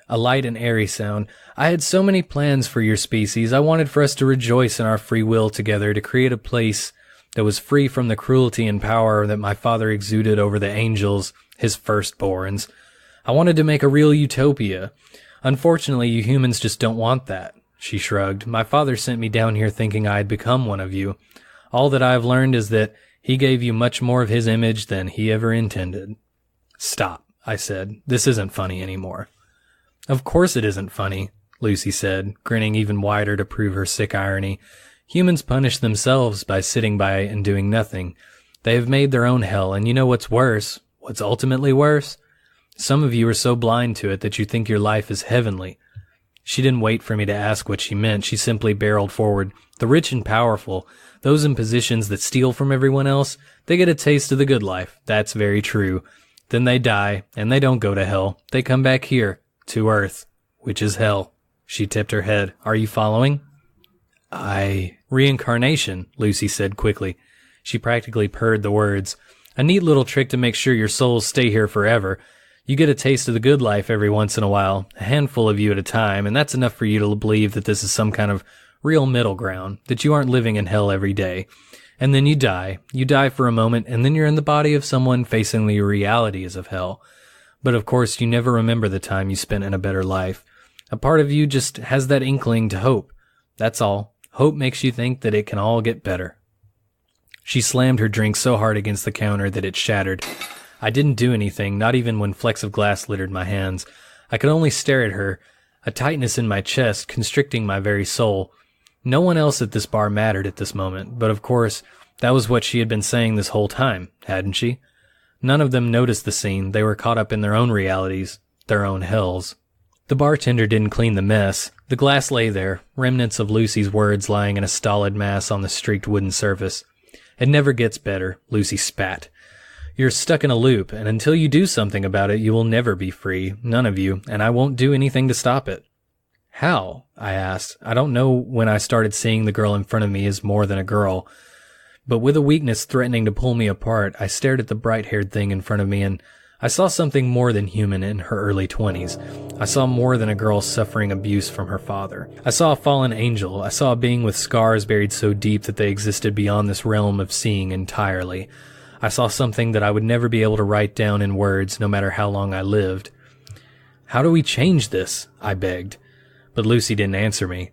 A light and airy sound. I had so many plans for your species. I wanted for us to rejoice in our free will together, to create a place that was free from the cruelty and power that my father exuded over the angels, his firstborns. I wanted to make a real utopia. Unfortunately, you humans just don't want that. She shrugged. My father sent me down here thinking I had become one of you. All that I have learned is that He gave you much more of his image than he ever intended. Stop, I said. This isn't funny anymore. Of course it isn't funny, Lucy said, grinning even wider to prove her sick irony. Humans punish themselves by sitting by and doing nothing. They have made their own hell, and you know what's worse? What's ultimately worse? Some of you are so blind to it that you think your life is heavenly. She didn't wait for me to ask what she meant. She simply barreled forward. The rich and powerful, those in positions that steal from everyone else, they get a taste of the good life. That's very true. Then they die, and they don't go to hell. They come back here, to Earth, which is hell. She tipped her head. Are you following? Reincarnation, Lucy said quickly. She practically purred the words. A neat little trick to make sure your souls stay here forever. You get a taste of the good life every once in a while, a handful of you at a time, and that's enough for you to believe that this is some kind of real middle ground, that you aren't living in hell every day. And then you die. You die for a moment, and then you're in the body of someone facing the realities of hell. But of course, you never remember the time you spent in a better life. A part of you just has that inkling to hope. That's all. Hope makes you think that it can all get better. She slammed her drink so hard against the counter that it shattered. I didn't do anything, not even when flecks of glass littered my hands. I could only stare at her, a tightness in my chest constricting my very soul. No one else at this bar mattered at this moment, but of course, that was what she had been saying this whole time, hadn't she? None of them noticed the scene. They were caught up in their own realities, their own hells. The bartender didn't clean the mess. The glass lay there, remnants of Lucy's words lying in a stolid mass on the streaked wooden surface. It never gets better, Lucy spat. You're stuck in a loop, and until you do something about it, you will never be free, none of you, and I won't do anything to stop it. How? I asked. I don't know when I started seeing the girl in front of me as more than a girl, but with a weakness threatening to pull me apart, I stared at the bright-haired thing in front of me, and I saw something more than human in her early 20s. I saw more than a girl suffering abuse from her father. I saw a fallen angel. I saw a being with scars buried so deep that they existed beyond this realm of seeing entirely. I saw something that I would never be able to write down in words, no matter how long I lived. How do we change this? I begged. But Lucy didn't answer me.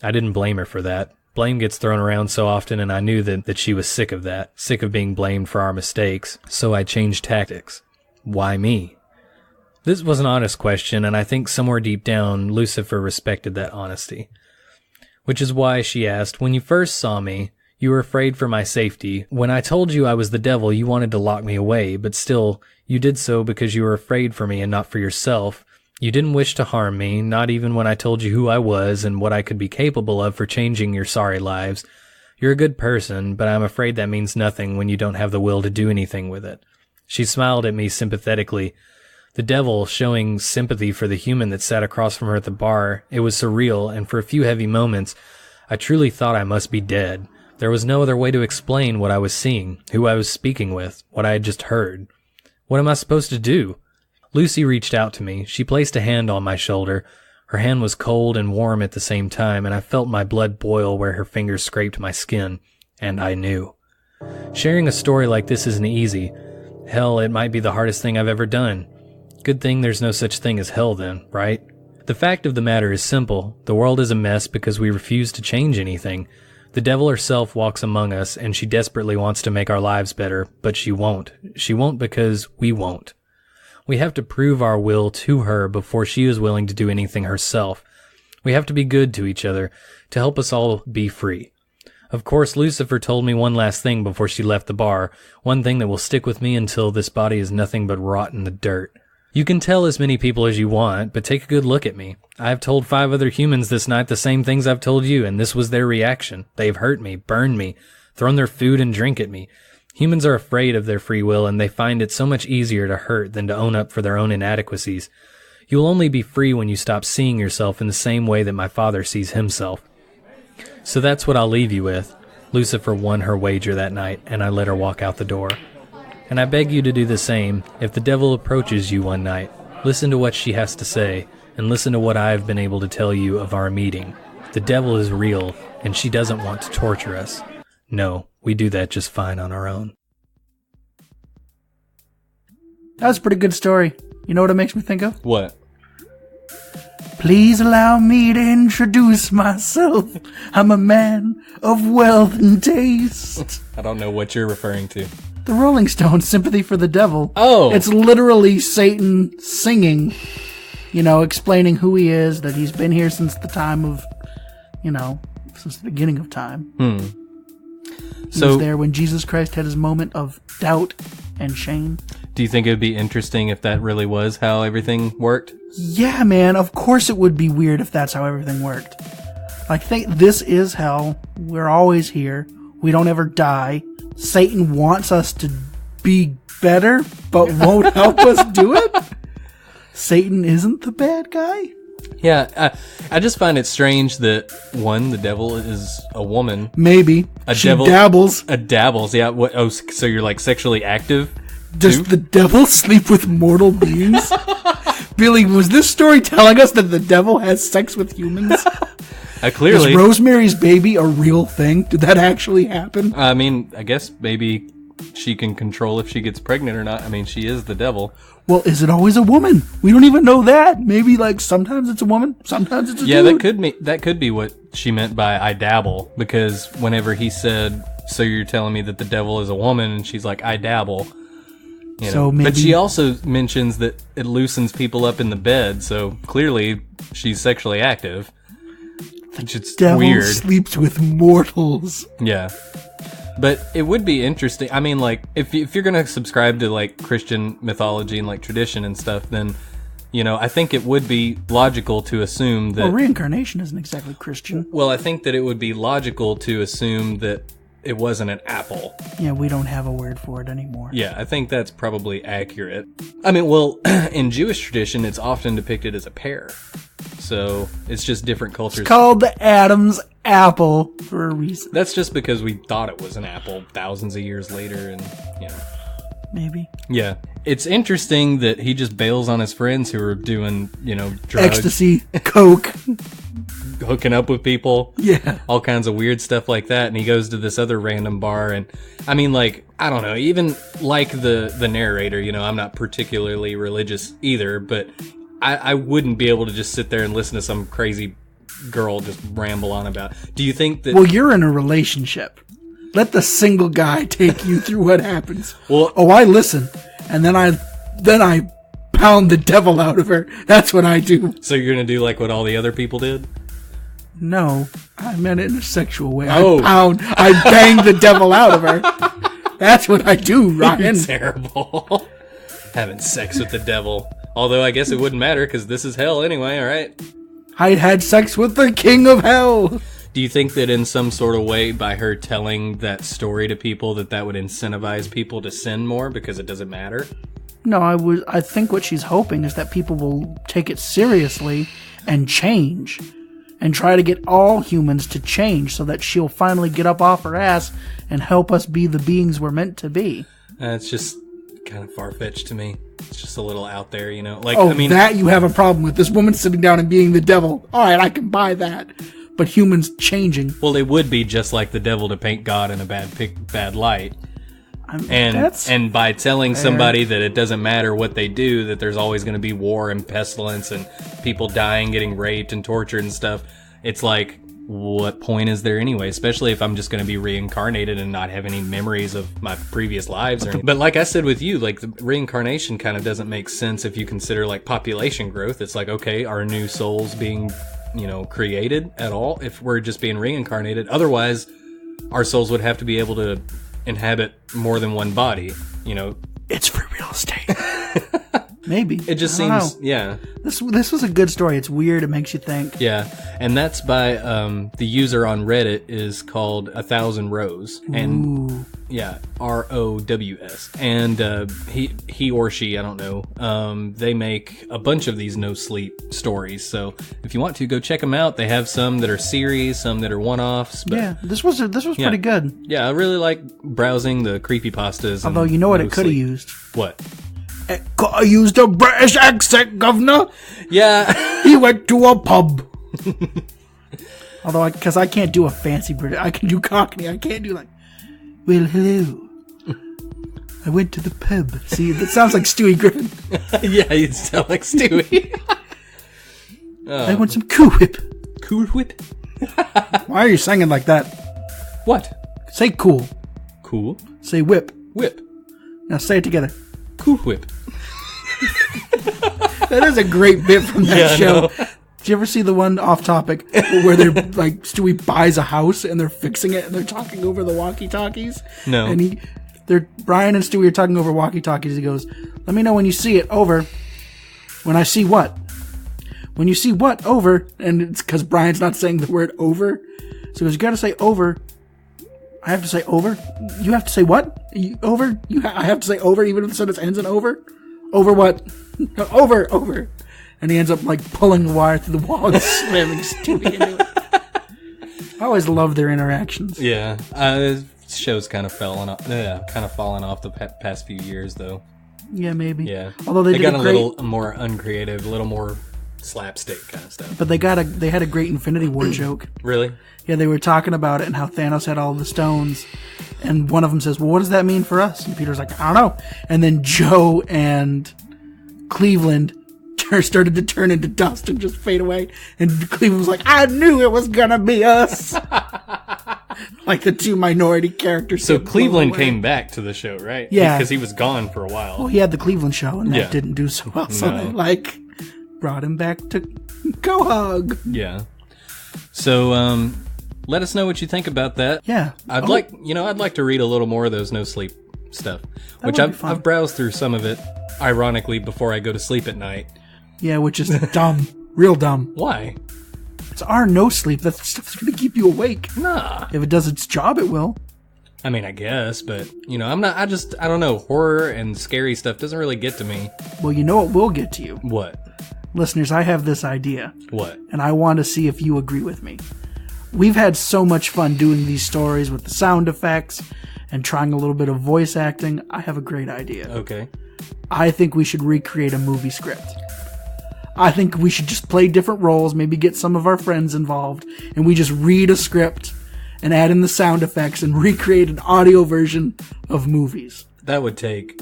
I didn't blame her for that. Blame gets thrown around so often, and I knew that she was sick of that, sick of being blamed for our mistakes, so I changed tactics. Why me? This was an honest question, and I think somewhere deep down, Lucifer respected that honesty. Which is why she asked, when you first saw me, you were afraid for my safety. When I told you I was the devil, you wanted to lock me away, but still, you did so because you were afraid for me and not for yourself. You didn't wish to harm me, not even when I told you who I was and what I could be capable of for changing your sorry lives. You're a good person, but I'm afraid that means nothing when you don't have the will to do anything with it. She smiled at me sympathetically. The devil showing sympathy for the human that sat across from her at the bar. It was surreal, and for a few heavy moments, I truly thought I must be dead. There was no other way to explain what I was seeing, who I was speaking with, what I had just heard. What am I supposed to do? Lucy reached out to me. She placed a hand on my shoulder. Her hand was cold and warm at the same time, and I felt my blood boil where her fingers scraped my skin. And I knew. Sharing a story like this isn't easy. Hell, it might be the hardest thing I've ever done. Good thing there's no such thing as hell then, right? The fact of the matter is simple. The world is a mess because we refuse to change anything. The devil herself walks among us, and she desperately wants to make our lives better, but she won't. She won't because we won't. We have to prove our will to her before she is willing to do anything herself. We have to be good to each other to help us all be free. Of course, Lucifer told me one last thing before she left the bar, one thing that will stick with me until this body is nothing but rot in the dirt. You can tell as many people as you want, but take a good look at me. I have told 5 other humans this night the same things I've told you, and this was their reaction. They've hurt me, burned me, thrown their food and drink at me. Humans are afraid of their free will, and they find it so much easier to hurt than to own up for their own inadequacies. You will only be free when you stop seeing yourself in the same way that my father sees himself. So that's what I'll leave you with. Lucifer won her wager that night, and I let her walk out the door. And I beg you to do the same. If the devil approaches you one night, listen to what she has to say, and listen to what I have been able to tell you of our meeting. The devil is real, and she doesn't want to torture us. No, we do that just fine on our own. That was a pretty good story. You know what it makes me think of? What? Please allow me to introduce myself. I'm a man of wealth and taste. I don't know what you're referring to. The Rolling Stones, Sympathy for the Devil. Oh. It's literally Satan singing, explaining who he is, that he's been here since the time of, since the beginning of time. He was there when Jesus Christ had his moment of doubt and shame. Do you think it would be interesting if that really was how everything worked? Yeah, man. Of course it would be weird if that's how everything worked. This is hell. We're always here. We don't ever die. Satan wants us to be better, but won't help us do it. Satan isn't the bad guy. Yeah, I just find it strange that, one, the devil is a woman. Maybe. She dabbles. Dabbles, yeah. What? Oh, so you're like sexually active? Does the devil sleep with mortal beings? Billy, was this story telling us that the devil has sex with humans? Clearly. Is Rosemary's Baby a real thing? Did that actually happen? I mean, I guess maybe she can control if she gets pregnant or not. I mean, she is the devil. Well, is it always a woman? We don't even know that. Maybe sometimes it's a woman, sometimes it's a dude. Yeah, that could be what she meant by I dabble, because whenever he said, so you're telling me that the devil is a woman, and she's like, I dabble. So maybe, but she also mentions that it loosens people up in the bed, so clearly she's sexually active. Which it's devil weird. Sleeps with mortals. Yeah. But it would be interesting. I mean, if you're going to subscribe to, Christian mythology and, tradition and stuff, then, I think it would be logical to assume that... Well, reincarnation isn't exactly Christian. Well, I think that it would be logical to assume that it wasn't an apple. Yeah, we don't have a word for it anymore. Yeah, I think that's probably accurate. I mean, well, in Jewish tradition, it's often depicted as a pear. So, it's just different cultures. It's called the Adam's apple for a reason. That's just because we thought it was an apple thousands of years later, and, Maybe. Yeah. It's interesting that he just bails on his friends who are doing, drugs. Ecstasy, coke. Hooking up with people. Yeah. All kinds of weird stuff like that. And he goes to this other random bar. And, I mean, I don't know. Even like the narrator, I'm not particularly religious either, but I wouldn't be able to just sit there and listen to some crazy girl just ramble on about. Do you think that... Well, you're in a relationship. Let the single guy take you through what happens. Well, I listen, and then I pound the devil out of her. That's what I do. So you're gonna do like what all the other people did? No, I meant it in a sexual way. Oh. I bang the devil out of her. That's what I do, Ryan. Terrible. Having sex with the devil. Although I guess it wouldn't matter because this is hell anyway. All right. I had sex with the king of hell. Do you think that in some sort of way, by her telling that story to people, that would incentivize people to sin more because it doesn't matter? No, I think what she's hoping is that people will take it seriously and change, and try to get all humans to change so that she'll finally get up off her ass and help us be the beings we're meant to be. It's just kind of far-fetched to me. It's just a little out there, That you have a problem with. This woman sitting down and being the devil. All right, I can buy that. But humans changing. Well, it would be just like the devil to paint God in a bad light. And by telling somebody that it doesn't matter what they do, that there's always going to be war and pestilence and people dying, getting raped and tortured and stuff, it's like, what point is there anyway? Especially if I'm just going to be reincarnated and not have any memories of my previous lives. But like I said with you, the reincarnation kind of doesn't make sense if you consider population growth. It's like, okay, are new souls being created at all if we're just being reincarnated? Otherwise, our souls would have to be able to inhabit more than one body, It's for real estate. Maybe. It just seems, yeah. This was a good story. It's weird. It makes you think. Yeah, and that's by the user on Reddit is called 1000rows, and yeah, ROWS, and he or she, I don't know. They make a bunch of these no sleep stories. So if you want to go check them out, they have some that are series, some that are one-offs. But yeah, this was pretty good. Yeah, I really like browsing the creepypastas. Although you know what it could have used. What? It could have used a British accent, governor. Yeah. He went to a pub. Although, because I can't do a fancy British, I can do Cockney. I can't do well, hello. I went to the pub. See, that sounds like Stewie Griffin. Yeah, you sound like Stewie. I want some Cool Whip. Cool Whip? Why are you singing like that? What? Say cool. Cool. Say whip. Whip. Now say it together. Cool Whip. That is a great bit from that Yeah, show. I know. Did you ever see the one off topic where they're like Stewie buys a house and they're fixing it and they're talking over the walkie-talkies? No. And Brian and Stewie are talking over walkie-talkies. He goes, "Let me know when you see it. Over. When I see what? When you see what? Over." And it's because Brian's not saying the word over. So he goes, "You got to say over." I have to say over? You have to say what? Over? I have to say over even if the sentence ends in over? Over what? Over. And he ends up like pulling the wire through the wall and slamming Stewie into it. I always love their interactions. Yeah. This show's kind of fallen off the past few years, though. Yeah, maybe. Yeah. Although they got did a great, little more uncreative, a little more slapstick kind of stuff. but they had a great Infinity War joke. Really? Yeah, they were talking about it and how Thanos had all the stones. And one of them says, "Well, what does that mean for us?" And Peter's like, "I don't know." And then Joe and Cleveland started to turn into dust and just fade away. And Cleveland was like, "I knew it was gonna be us." Like the two minority characters. So get blown Cleveland away. came back to the show, right? Yeah. Because he was gone for a while. Well, he had the Cleveland show, and that Yeah. didn't do so well. So No. they brought him back to go hug. Yeah. So, let us know what you think about that. Yeah. I'd like to read a little more of those no sleep stuff, which would be fun. I've browsed through some of it, ironically, before I go to sleep at night. Yeah, which is dumb. Real dumb. Why? It's our no sleep. That stuff's going to keep you awake. Nah. If it does its job, it will. I mean, I guess, but, I don't know. Horror and scary stuff doesn't really get to me. Well, you know what will get to you? What? Listeners, I have this idea, What? and I want to see if you agree with me. We've had so much fun doing these stories with the sound effects and trying a little bit of voice acting. I have a great idea. Okay. I think we should recreate a movie script. I think we should just play different roles, maybe get some of our friends involved, and we just read a script and add in the sound effects and recreate an audio version of movies. That would take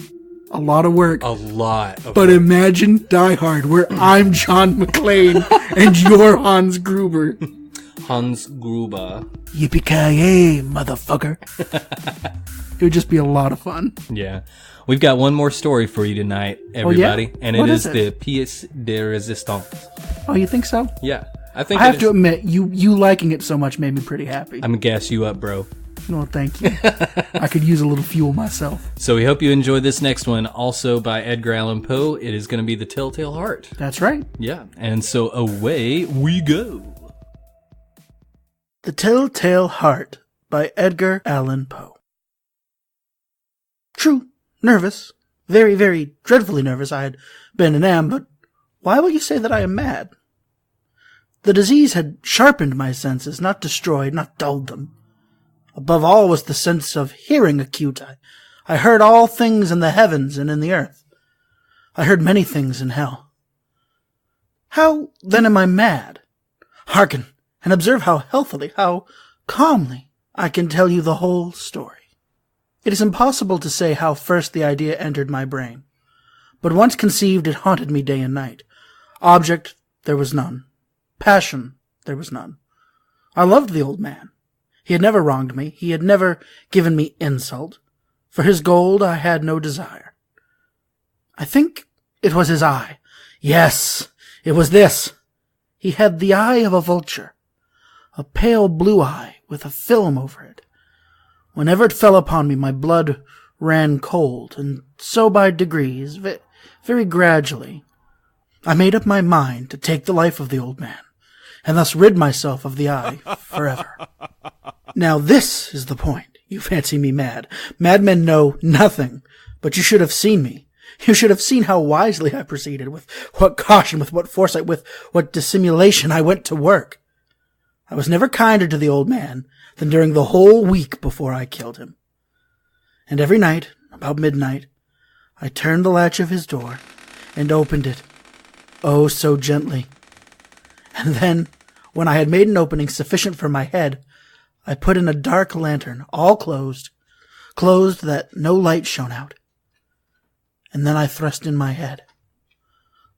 A lot of work. a lot of But work. imagine Die Hard, where I'm John McClane and you're Hans Gruber. Hans Gruber. Yippee-ki-yay, motherfucker. It would just be a lot of fun. Yeah. We've got one more story for you tonight, everybody. And What it is is the pièce de résistance. Oh, you think so? Yeah. I think I have it to is. admit, you liking it so much made me pretty happy. I'm gonna gas you up, bro. No, thank you. I could use a little fuel myself. So we hope you enjoy this next one, also by Edgar Allan Poe. It is going to be The Telltale Heart. That's right. Yeah. And so away we go. The Telltale Heart by Edgar Allan Poe. True, nervous. Very, very dreadfully nervous I had been and am, but why will you say that I am mad? The disease had sharpened my senses, not destroyed, not dulled them. Above all was the sense of hearing acute. I heard all things in the heavens and in the earth. I heard many things in hell. How, then, am I mad? Hearken, and observe how healthily, how calmly I can tell you the whole story. It is impossible to say how first the idea entered my brain. But once conceived, it haunted me day and night. Object, there was none. Passion, there was none. I loved the old man. He had never wronged me. He had never given me insult. For his gold I had no desire. I think it was his eye. Yes, it was this. He had the eye of a vulture, a pale blue eye with a film over it. Whenever it fell upon me, my blood ran cold, and so by degrees, very gradually, I made up my mind to take the life of the old man, and thus rid myself of the eye forever. Now this is the point. You fancy me mad. Madmen know nothing, but you should have seen me. You should have seen how wisely I proceeded, with what caution, with what foresight, with what dissimulation I went to work. I was never kinder to the old man than during the whole week before I killed him. And every night, about midnight, I turned the latch of his door and opened it, oh so gently. And then, when I had made an opening sufficient for my head, I put in a dark lantern, all closed that no light shone out. And then I thrust in my head.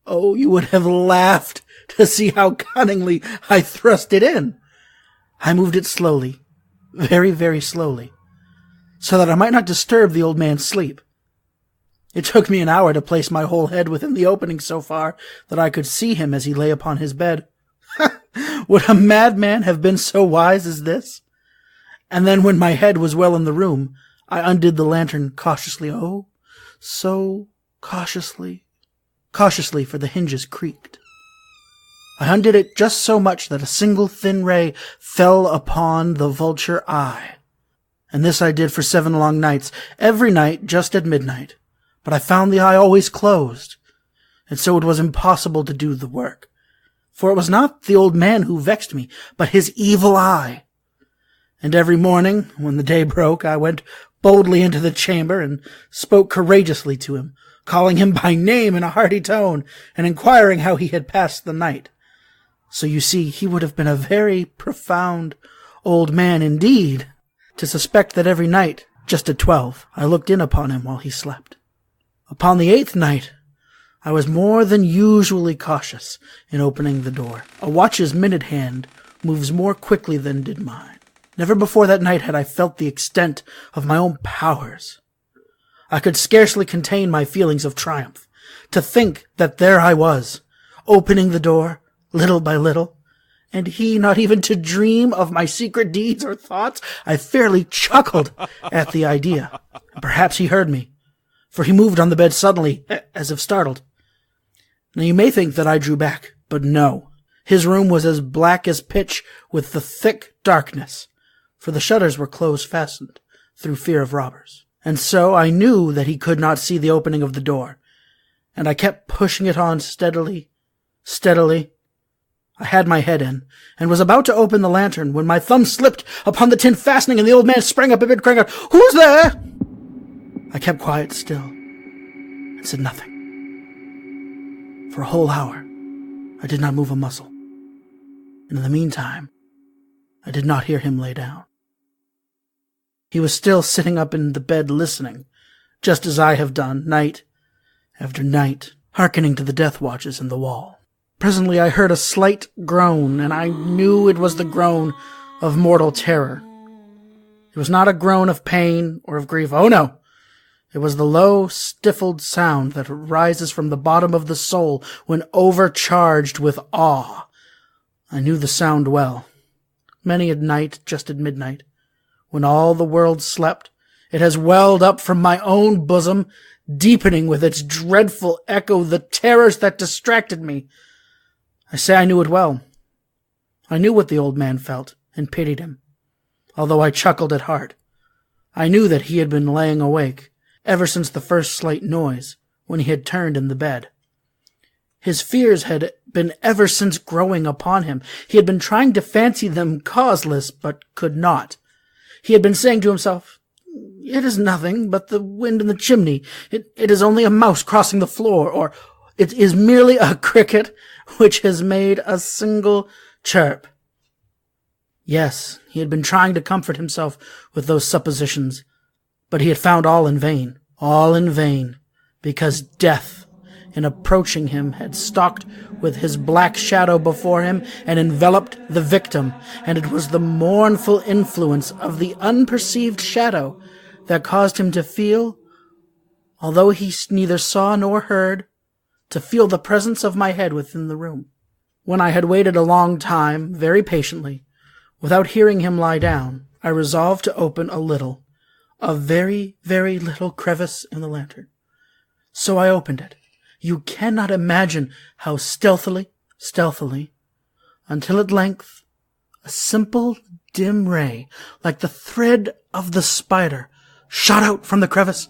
Oh, you would have laughed to see how cunningly I thrust it in. I moved it slowly, very, very slowly, so that I might not disturb the old man's sleep. It took me an hour to place my whole head within the opening so far that I could see him as he lay upon his bed. Would a madman have been so wise as this? And then when my head was well in the room, I undid the lantern cautiously, oh, so cautiously, for the hinges creaked. I undid it just so much that a single thin ray fell upon the vulture eye. And this I did for 7 long nights, every night just at midnight. But I found the eye always closed, and so it was impossible to do the work. For it was not the old man who vexed me, but his evil eye. And every morning, when the day broke, I went boldly into the chamber and spoke courageously to him, calling him by name in a hearty tone, and inquiring how he had passed the night. So you see, he would have been a very profound old man indeed, to suspect that every night, just at 12, I looked in upon him while he slept. Upon the 8th night, I was more than usually cautious in opening the door. A watch's minute hand moves more quickly than did mine. Never before that night had I felt the extent of my own powers. I could scarcely contain my feelings of triumph. To think that there I was, opening the door, little by little, and he not even to dream of my secret deeds or thoughts. I fairly chuckled at the idea. Perhaps he heard me, for he moved on the bed suddenly, as if startled. Now you may think that I drew back, but no. His room was as black as pitch with the thick darkness, for the shutters were close-fastened through fear of robbers. And so I knew that he could not see the opening of the door, and I kept pushing it on steadily. I had my head in, and was about to open the lantern when my thumb slipped upon the tin fastening, and the old man sprang up a bit, crying out, "Who's there?" I kept quiet still, and said nothing. For a whole hour, I did not move a muscle, and in the meantime, I did not hear him lay down. He was still sitting up in the bed listening, just as I have done, night after night, hearkening to the death watches in the wall. Presently I heard a slight groan, and I knew it was the groan of mortal terror. It was not a groan of pain or of grief. Oh, no! It was the low, stifled sound that rises from the bottom of the soul when overcharged with awe. I knew the sound well. Many a night, just at midnight, when all the world slept, it has welled up from my own bosom, deepening with its dreadful echo the terrors that distracted me. I say I knew it well. I knew what the old man felt, and pitied him, although I chuckled at heart. I knew that he had been laying awake ever since the first slight noise, when he had turned in the bed. His fears had been ever since growing upon him. He had been trying to fancy them causeless, but could not. He had been saying to himself, "It is nothing but the wind in the chimney. It is only a mouse crossing the floor, or it is merely a cricket which has made a single chirp." Yes, he had been trying to comfort himself with those suppositions, but he had found all in vain, because death, in approaching him, had stalked with his black shadow before him and enveloped the victim, and it was the mournful influence of the unperceived shadow that caused him to feel, although he neither saw nor heard, to feel the presence of my head within the room. When I had waited a long time, very patiently, without hearing him lie down, I resolved to open a very, very little crevice in the lantern. So I opened it. You cannot imagine how stealthily, until at length a simple, dim ray, like the thread of the spider, shot out from the crevice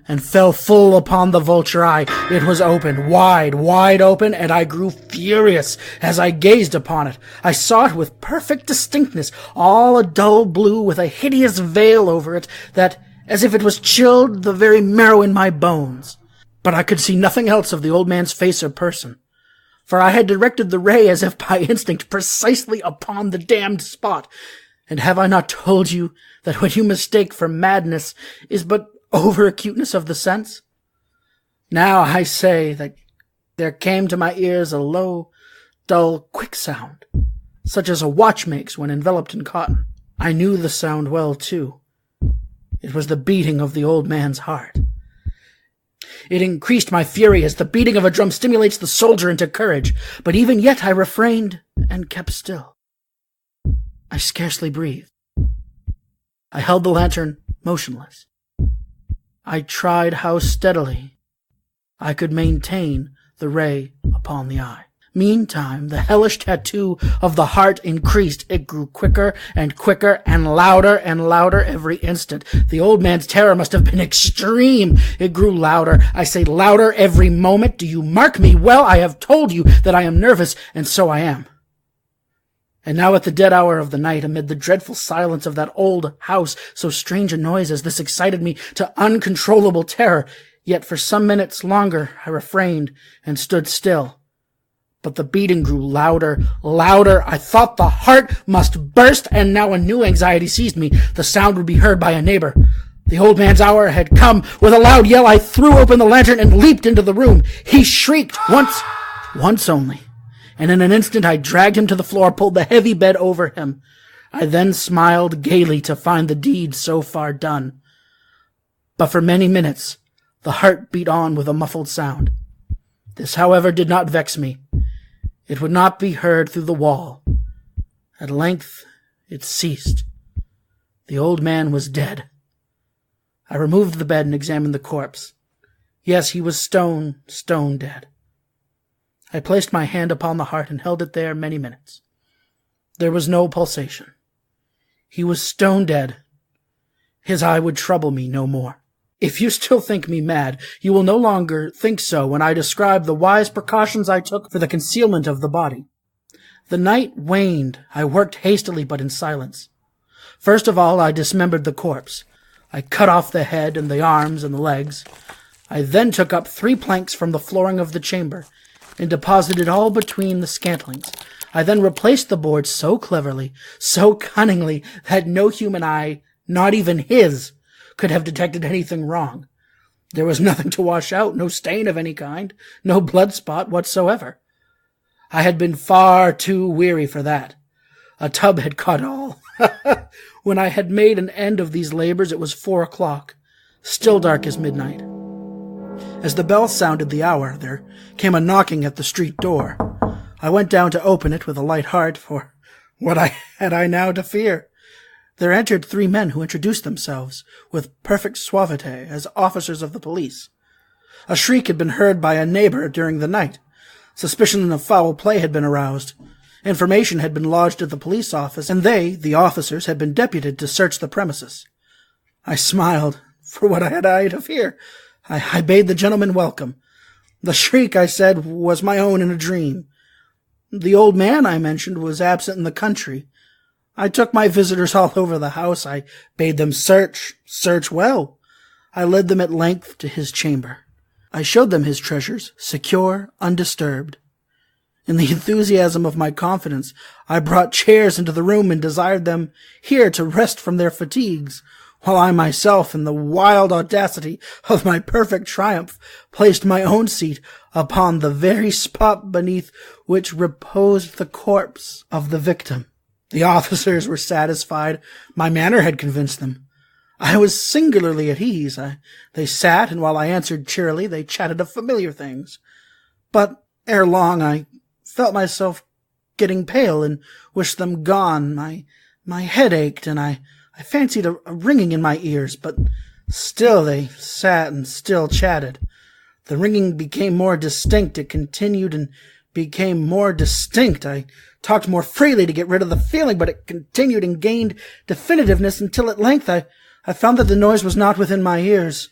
and fell full upon the vulture eye. It was open, wide open, and I grew furious as I gazed upon it. I saw it with perfect distinctness, all a dull blue with a hideous veil over it that, as if it was chilled the very marrow in my bones. But I could see nothing else of the old man's face or person, for I had directed the ray as if by instinct precisely upon the damned spot. And have I not told you that what you mistake for madness is but over-acuteness of the sense? Now I say that There came to my ears a low, dull, quick sound, such as a watch makes when enveloped in cotton. I knew the sound well, too. It was the beating of the old man's heart. It increased my fury as the beating of a drum stimulates the soldier into courage, but even yet I refrained and kept still. I scarcely breathed. I held the lantern motionless. I tried how steadily I could maintain the ray upon the eye. Meantime, the hellish tattoo of the heart increased. It grew quicker and quicker and louder every instant. The old man's terror must have been extreme. It grew louder. I say louder every moment. Do you mark me well? I have told you that I am nervous, and so I am. And now at the dead hour of the night, amid the dreadful silence of that old house, so strange a noise as this excited me to uncontrollable terror. Yet for some minutes longer I refrained and stood still. But the beating grew louder. I thought the heart must burst, and now a new anxiety seized me. The sound would be heard by a neighbor. The old man's hour had come. With a loud yell, I threw open the lantern and leaped into the room. He shrieked once only, and in an instant I dragged him to the floor, pulled the heavy bed over him. I then smiled gaily to find the deed so far done. But for many minutes the heart beat on with a muffled sound. This, however, did not vex me. It would not be heard through the wall. At length it ceased. The old man was dead. I removed the bed and examined the corpse. Yes, he was stone dead. I placed my hand upon the heart and held it there many minutes. There was no pulsation. He was stone dead. His eye would trouble me no more. If you still think me mad, you will no longer think so when I describe the wise precautions I took for the concealment of the body. The night waned. I worked hastily but in silence. First of all, I dismembered the corpse. I cut off the head and the arms and the legs. I then took up 3 planks from the flooring of the chamber and deposited all between the scantlings. I then replaced the boards so cleverly, so cunningly, that no human eye, not even his, could have detected anything wrong. There was nothing to wash out, no stain of any kind, no blood spot whatsoever. I had been far too weary for that. A tub had caught all. When I had made an end of these labors, it was 4 o'clock, still dark as midnight. As the bell sounded the hour, there came a knocking at the street door. I went down to open it with a light heart, for what had I now to fear? There entered 3 men who introduced themselves with perfect suavity as officers of the police. A shriek had been heard by a neighbor during the night. Suspicion of foul play had been aroused. Information had been lodged at the police office, and they, the officers, had been deputed to search the premises. I smiled, for what had I to fear? I bade the gentleman welcome. The shriek, I said, was my own in a dream. The old man, I mentioned, was absent in the country. I took my visitors all over the house. I bade them search well. I led them at length to his chamber. I showed them his treasures, secure, undisturbed. In the enthusiasm of my confidence, I brought chairs into the room and desired them here to rest from their fatigues, while I myself, in the wild audacity of my perfect triumph, placed my own seat upon the very spot beneath which reposed the corpse of the victim. The officers were satisfied. My manner had convinced them. I was singularly at ease. They sat, and while I answered cheerily, they chatted of familiar things. But ere long I felt myself getting pale and wished them gone. My head ached, and I fancied a ringing in my ears, but still they sat and still chatted. The ringing became more distinct. It continued and became more distinct. I talked more freely to get rid of the feeling, but it continued and gained definitiveness until at length I found that the noise was not within my ears.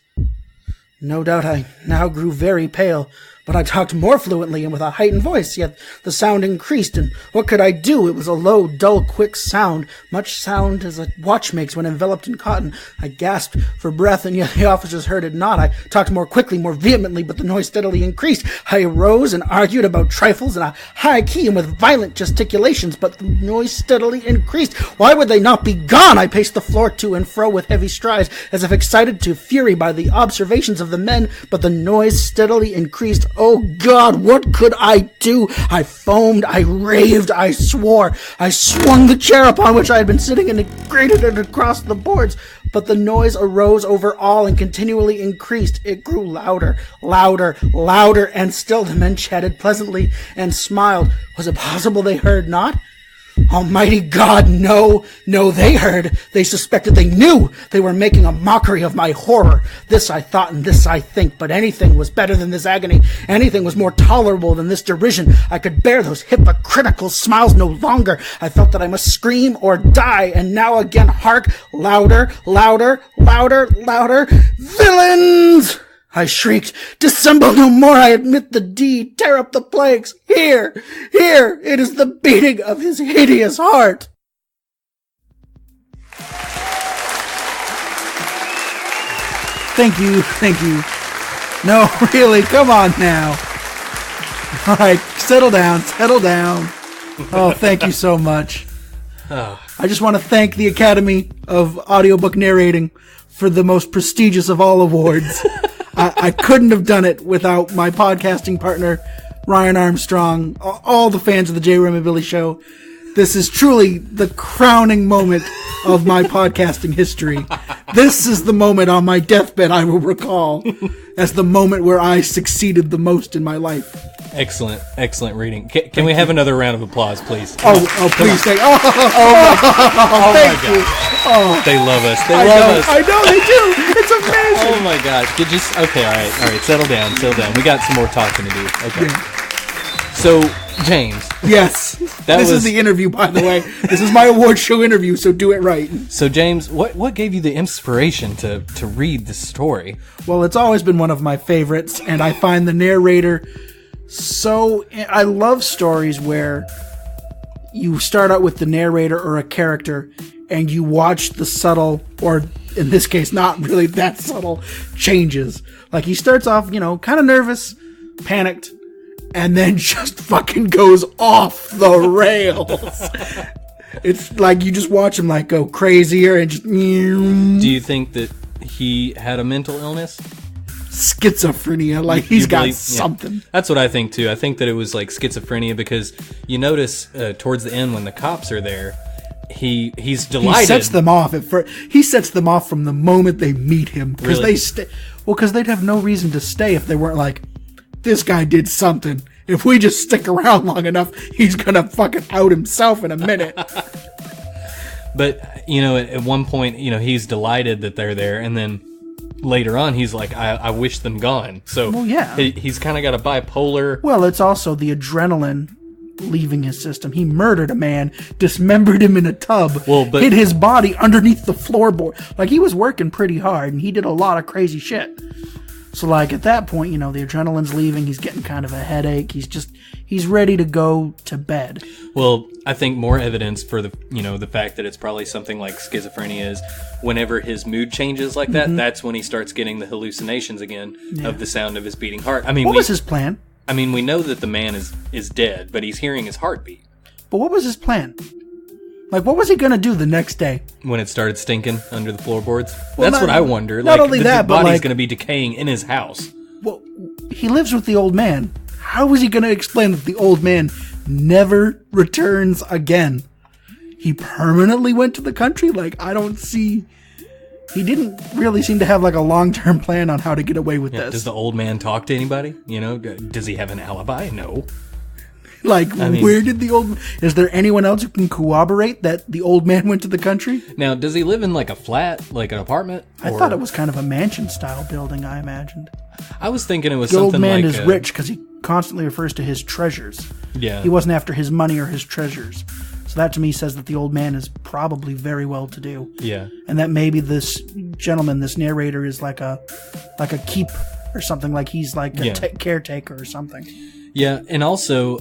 No doubt I now grew very pale, but I talked more fluently and with a heightened voice, yet the sound increased, and what could I do? It was a low, dull, quick sound, much sound as a watch makes when enveloped in cotton. I gasped for breath, and yet the officers heard it not. I talked more quickly, more vehemently, but the noise steadily increased. I arose and argued about trifles in a high key and with violent gesticulations, but the noise steadily increased. Why would they not be gone? I paced the floor to and fro with heavy strides, as if excited to fury by the observations of the men, but the noise steadily increased Oh God, what could I do? I foamed, I raved, I swore. I swung the chair upon which I had been sitting and it grated it across the boards. But the noise arose over all and continually increased. It grew louder, louder, louder, and still the men chatted pleasantly and smiled. Was it possible they heard not? Almighty God, no, they heard. They suspected, they knew. They were making a mockery of my horror. This I thought and this I think, but anything was better than this agony. Anything was more tolerable than this derision. I could bear those hypocritical smiles no longer. I felt that I must scream or die, and now again, hark, louder, louder, louder, louder. Villains! I shrieked, dissemble no more, I admit the deed, tear up the plagues, here, it is the beating of his hideous heart. Thank you. No, really, come on now. All right, settle down. Oh, thank you so much. I just want to thank the Academy of Audiobook Narrating for the most prestigious of all awards. I couldn't have done it without my podcasting partner, Ryan Armstrong, all the fans of the JRAM and Billy Show. This is truly the crowning moment of my podcasting history. This is the moment on my deathbed I will recall as the moment where I succeeded the most in my life. Excellent reading. Can we have another round of applause, please? Please. Thank you. Oh, they love us. I know they do. It's amazing. Oh my gosh. Okay, all right. Settle down. We got some more talking to do. Okay. Yeah. So, James. Yes. This is the interview, by the way. This is my award show interview, so do it right. So, James, what gave you the inspiration to read this story? Well, it's always been one of my favorites, and I find the narrator I love stories where you start out with the narrator or a character, and you watch the subtle, or in this case, not really that subtle, changes. Like, he starts off, kind of nervous, panicked, and then just fucking goes off the rails. It's like you just watch him go crazier and just... Do you think that he had a mental illness? Schizophrenia, he's got something. Yeah. That's what I think too. I think that it was schizophrenia because you notice towards the end when the cops are there, he's delighted. He sets them off he sets them off from the moment they meet him because really? Because they'd have no reason to stay if they weren't like, this guy did something. If we just stick around long enough, he's gonna fucking out himself in a minute. But at one point, he's delighted that they're there, and then later on, he's like, I wish them gone. So he's kind of got a bipolar... Well, it's also the adrenaline leaving his system. He murdered a man, dismembered him in a tub, hid his body underneath the floorboard. He was working pretty hard, and he did a lot of crazy shit. So, at that point, the adrenaline's leaving. He's getting kind of a headache. He's ready to go to bed. Well, I think more evidence for the fact that it's probably something like schizophrenia is whenever his mood changes like that, that's when he starts getting the hallucinations again of the sound of his beating heart. I mean, what was his plan? I mean, we know that the man is dead, but he's hearing his heartbeat. But what was his plan? What was he going to do the next day? When it started stinking under the floorboards? Well, that's what I wonder. Not only that, but the body's going to be decaying in his house. Well, he lives with the old man. How is he going to explain that the old man never returns again? He permanently went to the country? I don't see... He didn't really seem to have a long-term plan on how to get away with this. Does the old man talk to anybody? Does he have an alibi? No. Where did the old... Is there anyone else who can corroborate that the old man went to the country? Now, does he live in a flat, an apartment? I thought it was kind of a mansion-style building, I imagined. I was thinking it was the something old man is rich because he constantly refers to his treasures. Yeah. He wasn't after his money or his treasures. So that to me says that the old man is probably very well to do. Yeah. And that maybe this gentleman, this narrator, is like a keep or something. He's a caretaker or something. Yeah, and also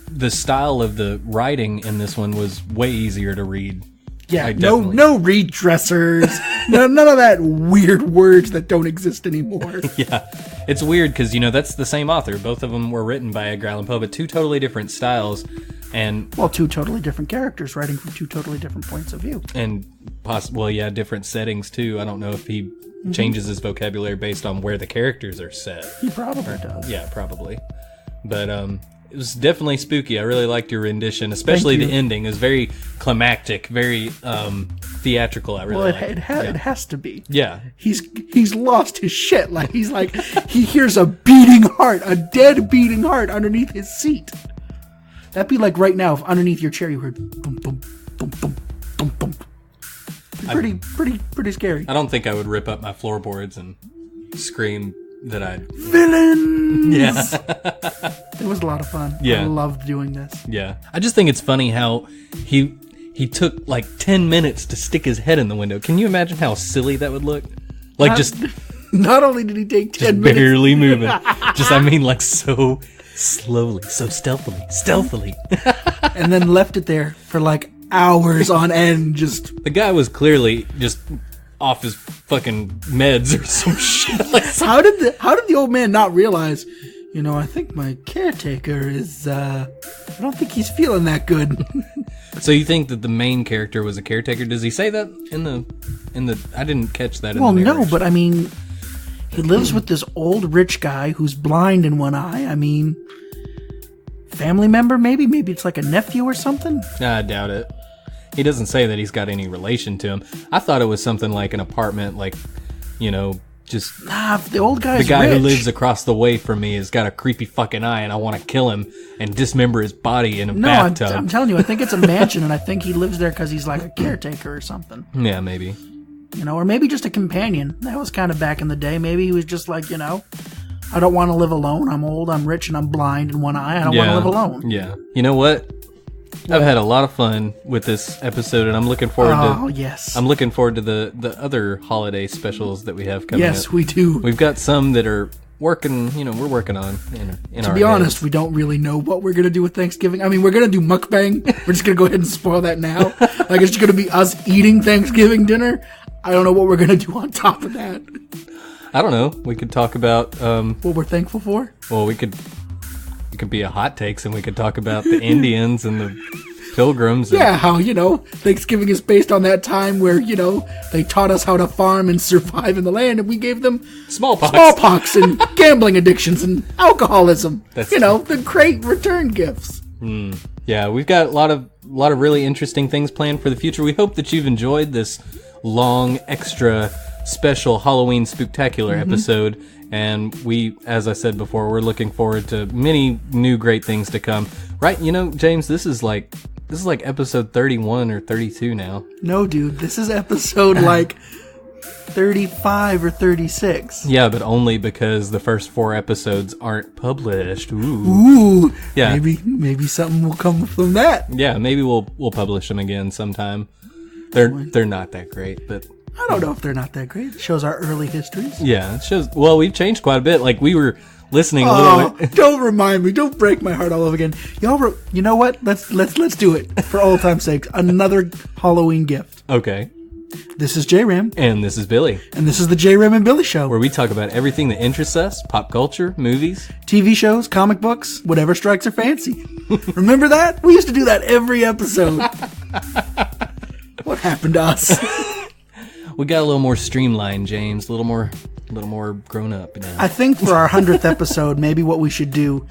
the style of the writing in this one was way easier to read. Yeah, no redressers, none of that weird words that don't exist anymore. Yeah, it's weird because that's the same author. Both of them were written by Edgar Allan Poe, but two totally different styles, and two totally different characters writing from two totally different points of view, and different settings too. I don't know if he changes his vocabulary based on where the characters are set. He probably does. Yeah, probably. But it was definitely spooky. I really liked your rendition, especially the ending. It was very climactic, very theatrical. I really liked it has to be. Yeah. He's lost his shit. Like he hears a beating heart, a dead beating heart underneath his seat. That'd be like right now if underneath your chair you heard boom boom boom boom boom boom. Pretty scary. I don't think I would rip up my floorboards and scream that I'd... Villains! Yeah. It was a lot of fun. Yeah. I loved doing this. Yeah. I just think it's funny how he took like 10 minutes to stick his head in the window. Can you imagine how silly that would look? Like Not only did he take 10 minutes... barely moving. I mean like so slowly, so stealthily. And then left it there for like hours on end. The guy was clearly just off his fucking meds or some shit. Like how did the old man not realize? I think my caretaker is. I don't think he's feeling that good. So you think that the main character was a caretaker? Does he say that in the? I didn't catch that. Well, no, but I mean, he lives with this old rich guy who's blind in one eye. I mean, family member maybe it's like a nephew or something. I doubt it. He doesn't say that he's got any relation to him. I thought it was something like an apartment, like, just... Nah, the old guy's the guy rich. who lives across the way from me has got a creepy fucking eye, and I want to kill him and dismember his body in a bathtub. I'm telling you, I think it's a mansion, and I think he lives there because he's like a caretaker or something. Yeah, maybe. Or maybe just a companion. That was kind of back in the day. Maybe he was just like, I don't want to live alone. I'm old, I'm rich, and I'm blind in one eye. I don't want to live alone. Yeah. You know what? I've had a lot of fun with this episode, and I'm looking forward to. Oh yes. I'm looking forward to the other holiday specials that we have coming up. Yes, we do. We've got some that are working. We're working on. To be honest, we don't really know what we're gonna do with Thanksgiving. I mean, we're gonna do mukbang. We're just gonna go ahead and spoil that now. Like it's just gonna be us eating Thanksgiving dinner. I don't know what we're gonna do on top of that. I don't know. We could talk about what we're thankful for. Well, it could be a hot takes, and we could talk about the Indians and the Pilgrims. Yeah, how, Thanksgiving is based on that time where, they taught us how to farm and survive in the land, and we gave them smallpox and gambling addictions and alcoholism. The great return gifts. Yeah, we've got a lot of really interesting things planned for the future. We hope that you've enjoyed this long, extra, special Halloween Spooktacular episode. And we, as I said before, we're looking forward to many new great things to come. Right? James, this is like episode 31 or 32 now. No, dude, this is episode like 35 or 36. Yeah, but only because the first 4 episodes aren't published. Ooh. Yeah. Maybe something will come from that. Yeah, maybe we'll publish them again sometime. They're not that great, but I don't know if they're not that great. It shows our early histories. Yeah, it shows. Well, we've changed quite a bit. Like we were listening a little bit. Don't remind me. Don't break my heart all over again. Y'all, you know what? Let's do it for old time's sake. Another Halloween gift. Okay. This is JRAM. And this is Billy. And this is the JRAM and Billy Show. Where we talk about everything that interests us, pop culture, movies, TV shows, comic books, whatever strikes our fancy. Remember that? We used to do that every episode. What happened to us? We got a little more streamlined, James. A little more grown up now. I think for our 100th episode, maybe what we should do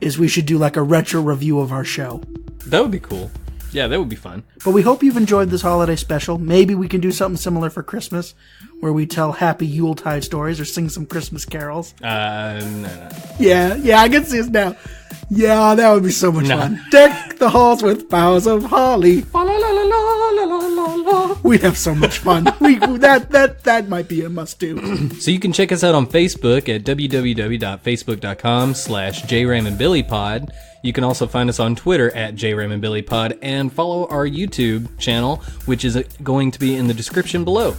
is we should do like a retro review of our show. That would be cool. Yeah, that would be fun. But we hope you've enjoyed this holiday special. Maybe we can do something similar for Christmas, where we tell happy Yuletide stories or sing some Christmas carols. No. Yeah, I can see us now. Yeah, that would be so much fun. Deck the halls with boughs of holly. We'd have so much fun. That might be a must-do. So you can check us out on Facebook at www.facebook.com/JRAMandBillyPod. You can also find us on Twitter at JRAMandBillyPod and follow our YouTube channel, which is going to be in the description below.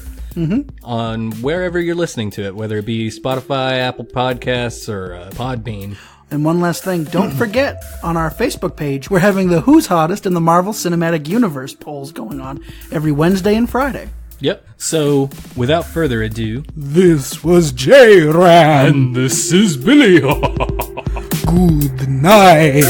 On wherever you're listening to it, whether it be Spotify, Apple Podcasts, or Podbean. And one last thing, don't forget, on our Facebook page, we're having the Who's Hottest in the Marvel Cinematic Universe polls going on every Wednesday and Friday. Yep. So, without further ado, this was JRAM. And this is Billy. Good night.